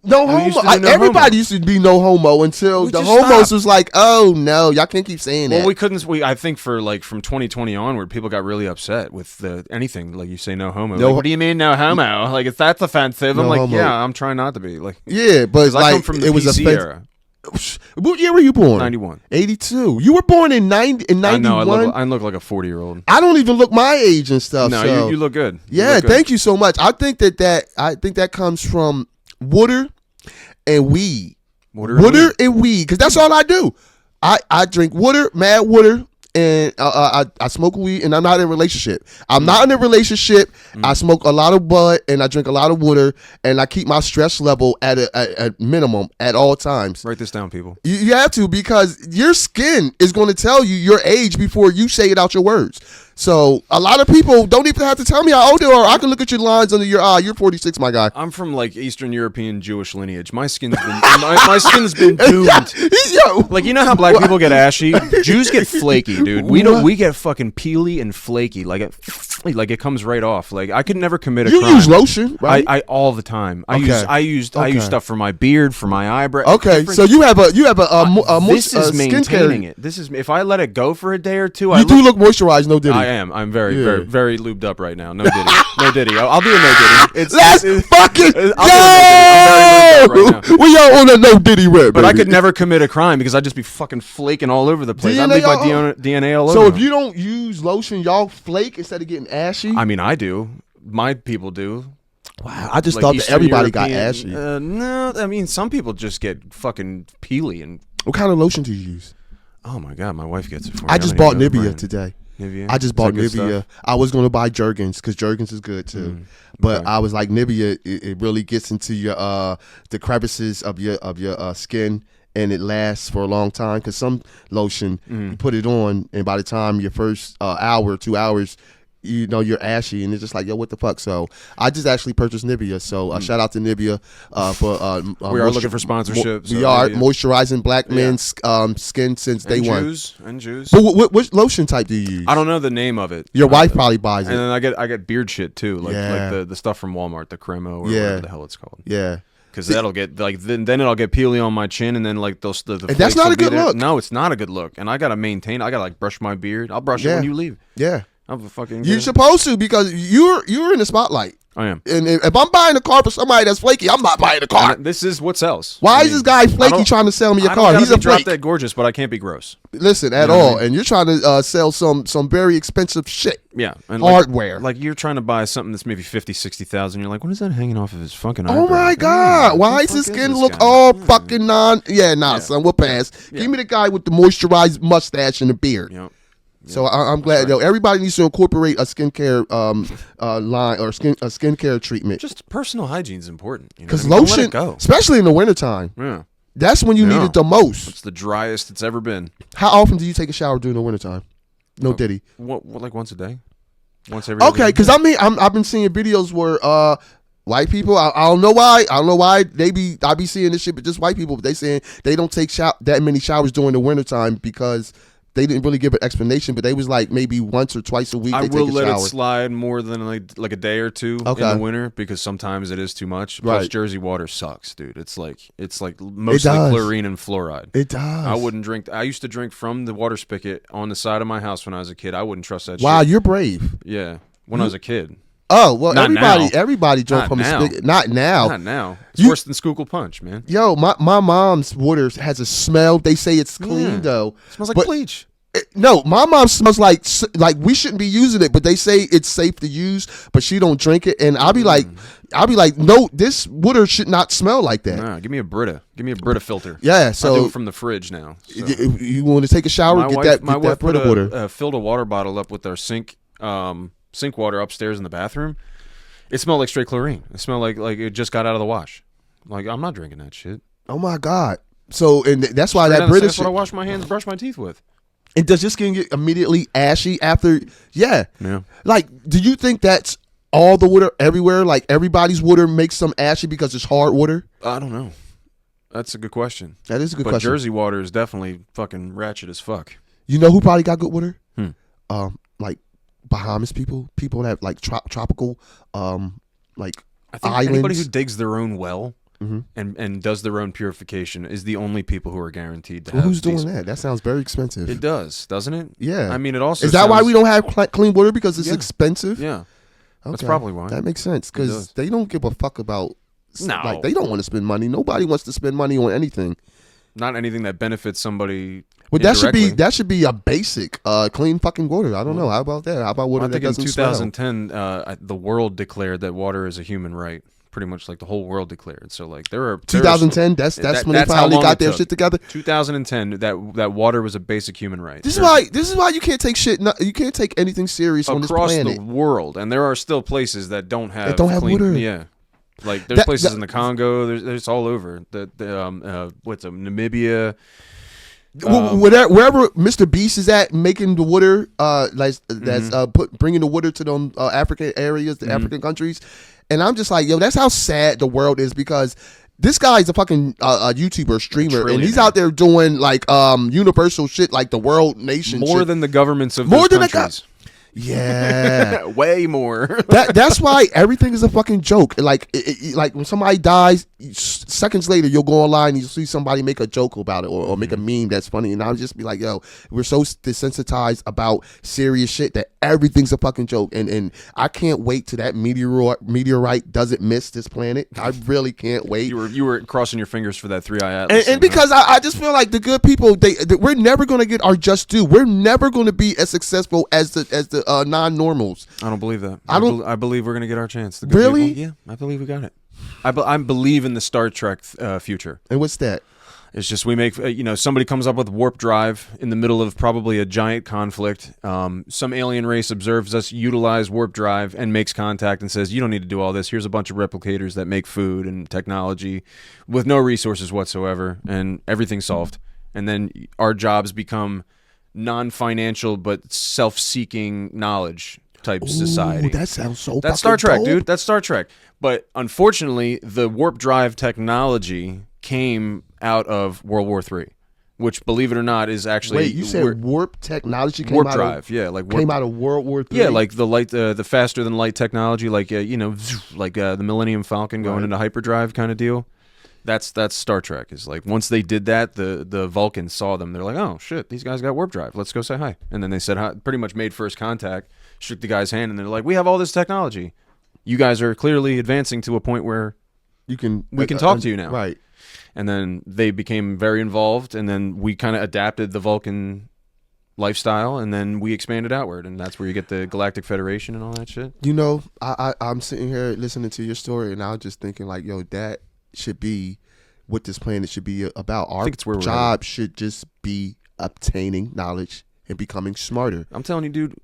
No We used homo. to do no Everybody homo. used to be no homo until We the just homos stopped. was like, oh no, y'all can't keep saying that. Well, we couldn't. I think for like from 2020 onward, people got really upset with anything like you say no homo. No- Like, what do you mean no homo? Like, if that's offensive, No I'm like, homo. yeah, I'm trying not to be. Like, Yeah, but 'cause I like come from the it was PC offensive. era. What year were you born? 91. 82. You were born in 91. I know. I look like a 40-year-old. I don't even look my age and stuff. No, so. you look good. You Yeah, look good. thank you so much. I think that comes from water and weed. Water and weed, because that's all I do. I drink water, mad water, and I smoke weed, and I'm not in a relationship. I'm not in a relationship. I smoke a lot of bud, and I drink a lot of water, and I keep my stress level at a minimum at all times. Write this down, people. You have to, because your skin is going to tell you your age before you say it out your words. So a lot of people don't even have to tell me how old they are. I can look at your lines under your eye. You're 46, my guy. I'm from like Eastern European Jewish lineage. My skin's been my skin's been doomed. Yo, Like, you know how black people get ashy? Jews get flaky, dude. We get fucking peely and flaky. Like it comes right off. Like, I could never commit a you crime. use lotion, right? I all the time. I Okay. use Okay. stuff for my beard, for my eyebrow. Okay, different- so you have a this is maintaining skincare. it. This is, if I let it go for a day or two, You do look moisturized, no diddy. I am. I'm very, Yeah. very, very lubed up right now. No diddy. No diddy. I'll do a no diddy. Let's fucking I'll do a no diddy. I'm very lubed up right now. We all on a no diddy rip, But I baby. could never commit a crime because I'd just be fucking flaking all over the place. I'd DNA leave my all- DNA all over. So if them. you don't use lotion, y'all flake instead of getting ashy. I mean, I do. My people do. Wow, I just Like thought that Eastern everybody got European- ashy. No, I mean, some people just get fucking peely and. What kind of lotion do you use? Oh my god, my wife gets it for me. I just don't bought even know the Nivea brand. today. Nivea. I just Is bought that good Nivea. stuff? I was going to buy Jergens because Jergens is good too, but okay. I was like Nivea. It really gets into your the crevices of your skin, and it lasts for a long time. Because some lotion you put it on, and by the time your first hour, 2 hours, you know you're ashy, and it's just like, yo, what the fuck? So I just actually purchased Nivea. So shout out to Nivea for We are looking for sponsorship. We so are Nivea. moisturizing black men's skin since day and one. Jews and Jews. But what lotion type do you use? I don't know the name of it. Your wife probably buys And it. then I get beard shit too, like Yeah. the stuff from Walmart, the Cremo or Yeah. whatever the hell it's called. Yeah. Because that'll get like then it'll get peely on my chin, and then like those the And that's flakes not will a be good there. look. No, it's not a good look, and I gotta maintain. I gotta like brush my beard. I'll brush it Yeah. when you leave. Yeah. I'm a fucking. You're supposed to, because you're in the spotlight. I am. And if I'm buying a car for somebody that's flaky, I'm not buying a car. And this is what sells. Why I is mean, this guy I flaky don't- trying to sell me a I car? don't gotta He's a be drop flake. dead gorgeous, but I can't be gross. Listen, at You know what I all. mean? And you're trying to sell some very expensive shit. Yeah, and Hardware. Like you're trying to buy something that's maybe 50, 60,000. You're like, what is that hanging off of his fucking? Oh eyebrow? my God! What Why the is his fuck skin this look guy? all fucking non? Yeah, nah, son, we'll pass. Yeah. Give me the guy with the moisturized mustache and the beard. Yep. So I'm glad. Yo, everybody needs to incorporate a skincare line or a skincare treatment. Just personal hygiene is important. Because Don't let lotion, it go. especially in the wintertime, Yeah, that's when you need Yeah. it the most. it's the driest it's ever been. How often do you take a shower during the wintertime? No diddy. What like once a day? Once every other Okay, day? because I've been seeing videos where white people, I don't know why, I be seeing this shit, but just white people, they saying they don't take that many showers during the wintertime because they didn't really give an explanation, but they was like maybe once or twice a week I they will take a let shower. it slide more than like a day or two Okay. in the winter because sometimes it is too much. Plus, Right. Jersey water sucks, dude. It's like mostly does. chlorine and fluoride. It does. I wouldn't drink. I used to drink from the water spigot on the side of my house when I was a kid. I wouldn't trust that Wow, shit. you're brave. Yeah, when I was a kid. Oh, well, Not everybody drunk Not from now. a spigot. Not now. Not now. It's You- worse than Schuylkill Punch, man. Yo, my mom's water has a smell. They say it's clean Yeah. though. It smells like But- bleach. No, my mom smells like we shouldn't be using it, but they say it's safe to use, but she don't drink it. And I'll be like, no, this water should not smell like that. Nah, give me a Brita. Give me a Brita filter. Yeah, I do so it from the fridge now. So. if you want to take a shower, My get wife, that my wife put Brita water. filled a water bottle up with our sink water upstairs in the bathroom. It smelled like straight chlorine. It smelled like it just got out of the wash. Like, I'm not drinking that shit. Oh my God! So and that's why Straight that out of the sink, British. that's what I wash my hands, brush my teeth with. And does your skin get immediately ashy after? Yeah. Yeah. Like, do you think that's all the water everywhere? Like everybody's water makes them ashy because it's hard water? I don't know. That's a good question. That is a good But question. Jersey water is definitely fucking ratchet as fuck. You know who probably got good water? Hmm. Like Bahamas people that have like tropical, like I think islands. anybody who digs their own well and does their own purification is the only people who are guaranteed to Well, have who's doing these. that? That sounds very expensive. It does, doesn't it? Yeah. I mean, it also Is that why sounds- we don't have clean water? Because it's expensive? Yeah. Okay. That's probably why. That makes sense because does. they don't give a fuck about. No. Like, they don't want to spend money. Nobody wants to spend money on anything. Not anything that benefits somebody. Well, indirectly. that should be a basic clean fucking water. I don't know. How about that? How about water I that think in doesn't smell? 2010, the world declared that water is a human right. Pretty much like the whole world declared. So like there are 2010. That's when they how finally long got it their took. shit together. 2010. That water was a basic human right. This is why you can't take shit. You can't take anything serious on this across planet. the world, and there are still places that don't have clean water. Yeah, like there's places in the Congo. There's all over. What's Namibia. Wherever Mr. Beast is at, making the water, that's bringing the water to them African areas, the African countries, and I'm just like, yo, that's how sad the world is because this guy's a fucking YouTuber, streamer, and he's out there doing like universal shit, like the world nation, more shit. than the governments of More those than countries. Yeah, way more. that's why everything is a fucking joke. Like, like when somebody dies, seconds later you'll go online and you'll see somebody make a joke about it or make a meme that's funny, and I'll just be like, yo, we're so desensitized about serious shit that everything's a fucking joke, and I can't wait till that meteorite doesn't miss this planet. I really can't wait. You were crossing your fingers for that 3i Atlas, and because I just feel like the good people, we're never going to get our just due. We're never going to be as successful as the non-normals. I don't believe that. I I believe we're gonna get our chance. The good Really? people. Yeah, I believe we got it. I believe in the Star Trek future. And what's that? It's just we make somebody comes up with warp drive in the middle of probably a giant conflict. Some alien race observes us utilize warp drive and makes contact and says, "You don't need to do all this. Here's a bunch of replicators that make food and technology with no resources whatsoever, and everything's solved." And then our jobs become non-financial but self-seeking knowledge type society. That sounds so. That's Star Trek, dope. dude. That's Star Trek. But unfortunately, the warp drive technology came out of World War III, which, believe it or not, is actually Wait, you said warp technology came warp out drive. of, Yeah, like came out of World War III. Yeah, like the light, the faster than light technology, like the Millennium Falcon going into hyperdrive kind of deal. That's Star Trek. Is like once they did that, the Vulcans saw them. They're like, oh shit, these guys got warp drive. Let's go say hi. And then they said hi, pretty much made first contact, shook the guy's hand, and they're like, we have all this technology. You guys are clearly advancing to a point where we can talk to you now. Right. And then they became very involved, and then we kind of adapted the Vulcan lifestyle, and then we expanded outward, and that's where you get the Galactic Federation and all that shit. You know, I'm sitting here listening to your story, and I'm just thinking like, yo, that should be what this planet should be about. Our job should just be obtaining knowledge and becoming smarter. I'm telling you, dude,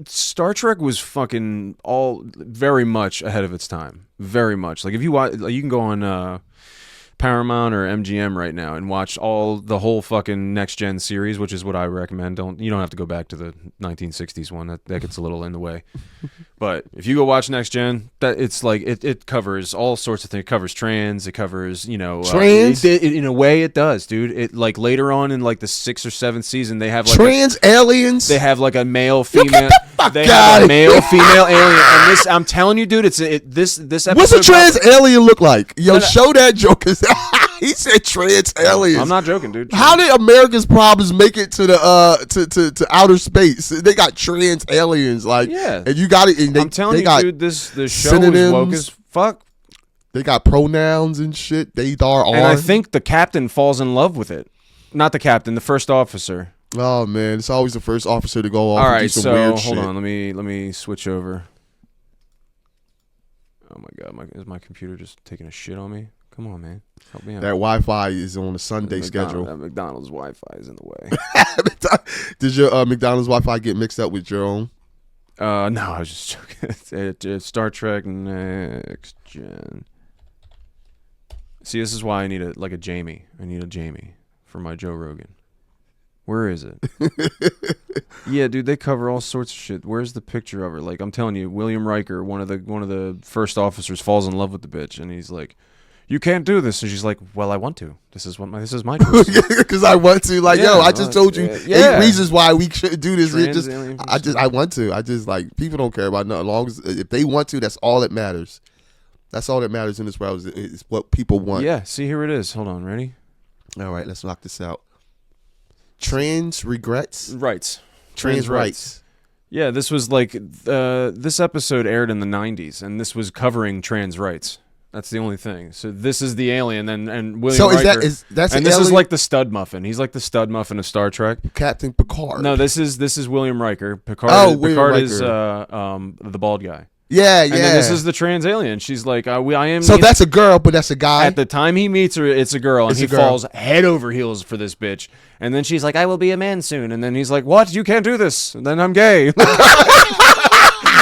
Star Trek was fucking all very much ahead of its time. Very much. Like if you watch, like you can go on Paramount or MGM right now and watch the whole fucking Next Gen series, which is what I recommend. You don't have to go back to the 1960s one. That gets a little in the way. But if you go watch Next Gen, that it's like it covers all sorts of things. It covers trans. It covers trans. In a way, it does, dude. It like later on in like the 6th or 7th season, they have like trans aliens. They have like a male female. Get the fuck they out have a of male here. female alien. And this, I'm telling you, dude, this episode. What's a trans alien look like? Yo, show that joke. He said trans aliens. I'm not joking, dude. How did America's problems make it to the to outer space? They got trans aliens, like, yeah. And you got it. And I'm telling you, dude, this show is woke as fuck. They got pronouns and shit. They are. And I think the captain falls in love with it. Not the captain, the first officer. Oh man, it's always the first officer to go off. All and right, do some so weird hold shit. on. Let me switch over. Oh my god, is my computer just taking a shit on me? Come on, man. Help me out. That Wi-Fi is on a Sunday schedule. That McDonald's Wi-Fi is in the way. Did your McDonald's Wi-Fi get mixed up with your own? No, I was just joking. It's Star Trek Next Gen. See, this is why I need a Jamie. I need a Jamie for my Joe Rogan. Where is it? Yeah, dude, they cover all sorts of shit. Where's the picture of her? Like, I'm telling you, William Riker, one of the first officers, falls in love with the bitch, and he's like, "You can't do this," and she's like, "Well, I want to. This is my choice." Because I want to. Like, yo, I just told you 8 reasons why we shouldn't do this. I want to. I just like people don't care about nothing. As long as if they want to, that's all that matters. That's all that matters in this world is what people want. Yeah, see, here it is. Hold on, ready? All right, let's knock this out. Trans regrets? Rights. Trans rights. Yeah, this was like, this episode aired in the 90s, and this was covering trans rights. That's the only thing. So this is the alien, and William Riker. That's and this is like the stud muffin. He's like the stud muffin of Star Trek. Captain Picard. No, this is William Riker. Picard. Oh, Picard William is Riker. the bald guy. Yeah, And then this is the trans alien. She's like, I am. So that's a girl, but that's a guy. At the time he meets her, it's a girl, and he falls head over heels for this bitch. And then she's like, I will be a man soon. And then he's like, what? You can't do this. And then I'm gay.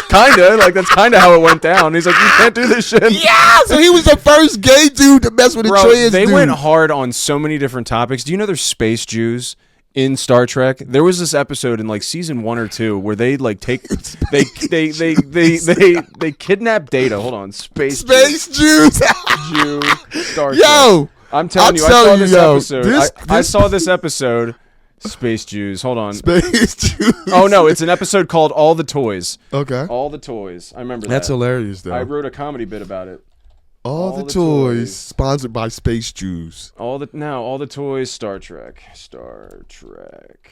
Kinda, like that's kind of how it went down. He's like, you can't do this shit. Yeah, so he was the first gay dude to mess with a trans They dude. went hard on so many different topics. Do you know there's space Jews in Star Trek? There was this episode in like season 1 or 2 where they like take they kidnap Data. Hold on, space Jews. Jew Star Trek. Yo, I'm telling you, I saw this episode. I saw this episode. Space Jews. Hold on. Space Jews. Oh no, it's an episode called All the Toys. Okay. All the Toys. I remember that. That's hilarious, though. I wrote a comedy bit about it. All the toys sponsored by Space Jews. All the toys. Star Trek. Star Trek.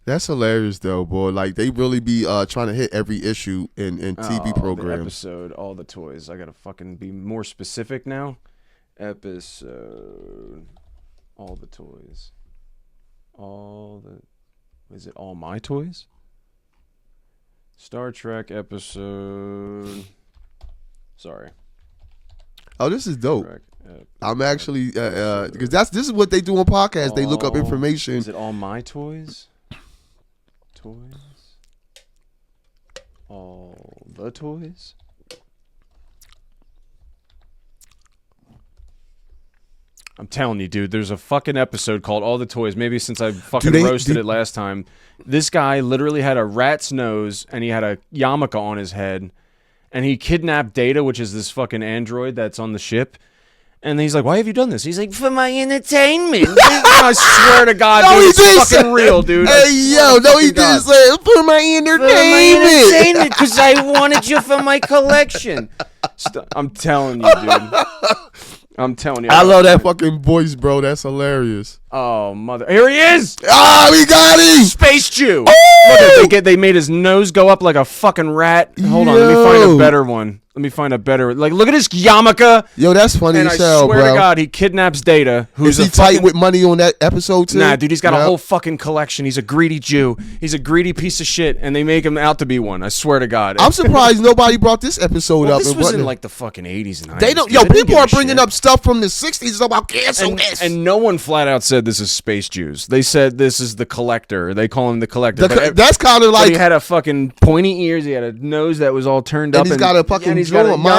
That's hilarious, though, boy. Like they really be trying to hit every issue in TV programs. The episode. All the toys. I gotta fucking be more specific now. Episode. All the toys. Is it All My Toys? Star Trek episode. Sorry. Oh, this is dope. I'm actually because this is what they do on podcasts. They look up information. Is it All My Toys? Toys. All the toys. I'm telling you, dude, there's a fucking episode called All the Toys. Maybe since I fucking roasted it last time. This guy literally had a rat's nose and he had a yarmulke on his head. And he kidnapped Data, which is this fucking android that's on the ship. And he's like, why have you done this? He's like, for my entertainment. I swear to God, no, dude, it's fucking real, dude. Hey, yo, no, he didn't say it. For my entertainment. Because I wanted you for my collection. I'm telling you, dude. I'm telling you. I love that fucking voice, bro. That's hilarious. Oh, mother. Here he is. Ah, we got him. Space Jew. Oh! Look, they made his nose go up like a fucking rat. Hold on. Let me find a better one. Like, look at his yarmulke. Yo, that's funny as hell, bro. And I swear to God, he kidnaps Data. Is he tight with money on that episode, too? Nah, dude, he's got a whole fucking collection. He's a greedy Jew. He's a greedy piece of shit, and they make him out to be one. I swear to God. I'm surprised nobody brought this episode up. This was in, like, the fucking 80s and 90s. They don't. Yo, people are bringing up stuff from the 60s about cancel this. And no one flat out said this is Space Jews. They said this is the Collector. They call him the Collector. That's kind of like... he had a fucking pointy ears. He had a nose that was all turned up. And he's got a fucking yarmulke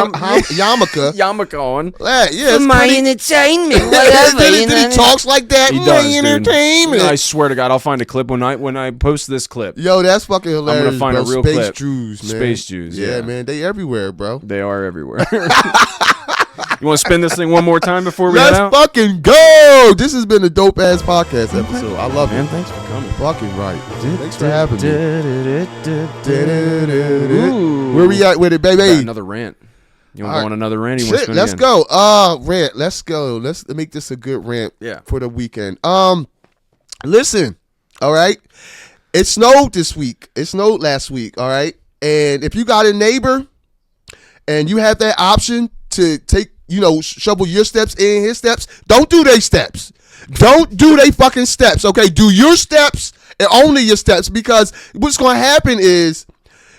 on. Yeah, for my entertainment. Then he talks like that. He my does, entertainment. Dude. I swear to God, I'll find a clip when I post this clip. Yo, that's fucking hilarious. I'm gonna find a real Space clip. Jews, man. Space Jews. Yeah, man, they everywhere, bro. They are everywhere. You want to spin this thing one more time before we head out? Let's fucking go. This has been a dope ass podcast episode. I love man, it. Thanks for coming. Fucking right. Thanks for having me. Where we at with it, baby? Another rant. You want to go on another rant? Let's go. Rant. Let's go. Let's make this a good rant for the weekend. Listen, all right. It snowed this week. It snowed last week, all right? And if you got a neighbor and you have that option to take, shovel your steps in his steps, don't do their steps. Don't do they fucking steps, okay? Do your steps and only your steps, because what's going to happen is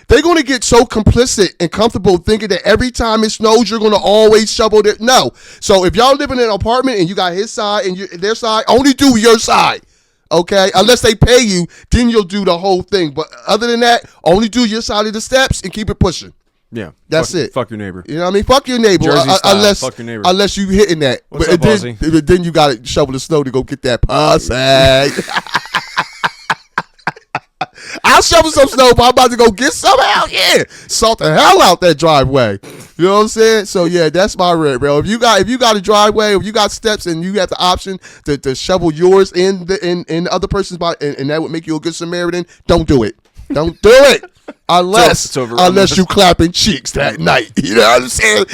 they're going to get so complicit and comfortable thinking that every time it snows, you're going to always shovel their... No. So if y'all live in an apartment and you got his side and their side, only do your side, okay? Unless they pay you, then you'll do the whole thing. But other than that, only do your side of the steps and keep it pushing. Yeah, that's it. Fuck your neighbor. You know what I mean? Fuck your neighbor. Fuck your neighbor. Unless you hitting that. What's up, then you got to shovel the snow to go get that pussy. I'll shovel some snow, but I'm about to go get some. Hell yeah, salt the hell out that driveway. You know what I'm saying? So yeah, that's my rant, bro. If you got a driveway, if you got steps, and you have the option to shovel yours in the other person's body, and that would make you a good Samaritan, don't do it. Don't do it. Unless over. you clapping cheeks that night. You know what I'm saying?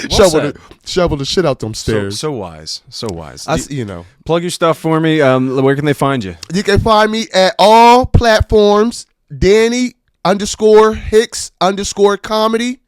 Shovel the shit out them stairs. So wise. So wise. Plug your stuff for me. Where can they find you? You can find me at all platforms. Danny _Hicks _comedy.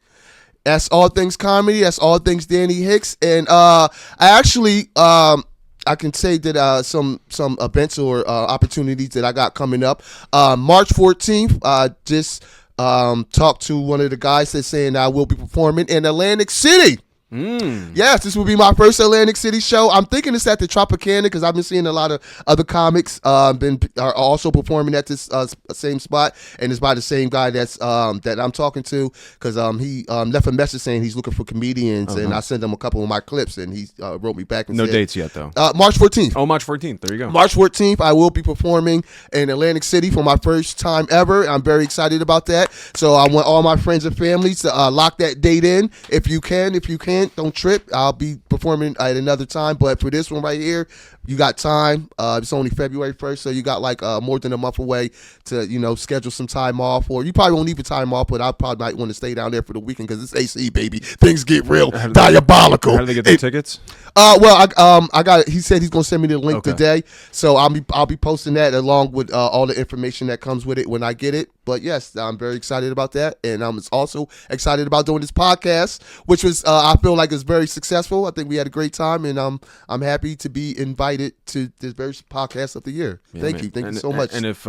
That's all things comedy. That's all things Danny Hicks. And I actually I can say that some events or opportunities that I got coming up. March 14th, just talked to one of the guys that's saying I will be performing in Atlantic City. Yes, this will be my first Atlantic City show. I'm thinking it's at the Tropicana because I've been seeing a lot of other comics are also performing at this same spot, and it's by the same guy that I'm talking to because he left a message saying he's looking for comedians, and I sent him a couple of my clips, and he wrote me back and no said, dates yet though. March 14th. Oh, March 14th. There you go. March 14th, I will be performing in Atlantic City for my first time ever. I'm very excited about that. So I want all my friends and families to lock that date in if you can. If you can't, don't trip. I'll be performing at another time. But for this one right here, you got time. It's only February 1st, so you got like more than a month away to, schedule some time off. Or you probably won't need the time off, but I probably might want to stay down there for the weekend because it's AC, baby. Things get real diabolical. How do they get the tickets? Well, I got. He said he's gonna send me the link today, so I'll be posting that along with all the information that comes with it when I get it. But yes, I'm very excited about that, and I'm also excited about doing this podcast, which was I feel like is very successful. I think we had a great time, and I'm happy to be invited to this very podcast of the year. Yeah, thank you so much. And if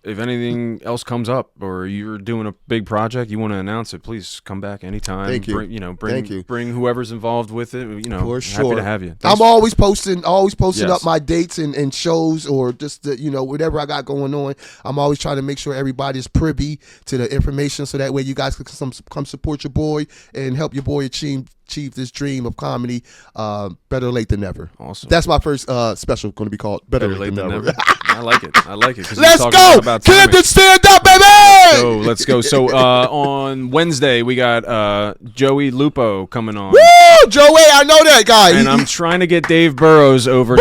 anything else comes up or you're doing a big project, you want to announce it, please come back anytime. Thank you. Bring whoever's involved with it. For sure. Happy to have you. I'm always posting Yes. up my dates and shows or just whatever I got going on. I'm always trying to make sure everybody's privy to the information so that way you guys can come support your boy and help your boy achieve this dream of comedy. Better late than never. Awesome. That's my first special going to be called Better Late Than Never. I like it. Let's go. Camden, stand up, baby. Let's go. So on Wednesday we got Joey Lupo coming on. Woo, Joey, I know that guy. And I'm trying to get Dave Burrows over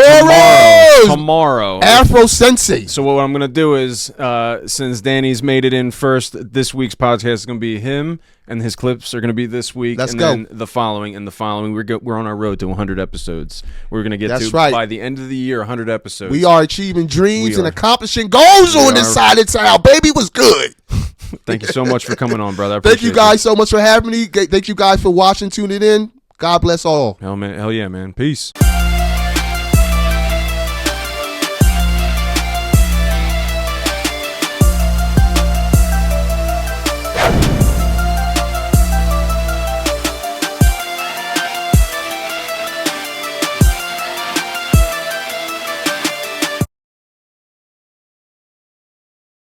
tomorrow. Afro Sensei. So what I'm going to do is, since Danny's made it in first, this week's podcast is going to be him, and his clips are going to be this week. Let's and go. Then the following. We're on our road to 100 episodes. We're going to get by the end of the year 100 episodes. We are achieving dreams and accomplishing goals on this side of town. Baby was good. Thank you so much for coming on, brother. Thank you guys so much for having me. Thank you guys for watching, tuning in. God bless all. Hell yeah, man. Peace.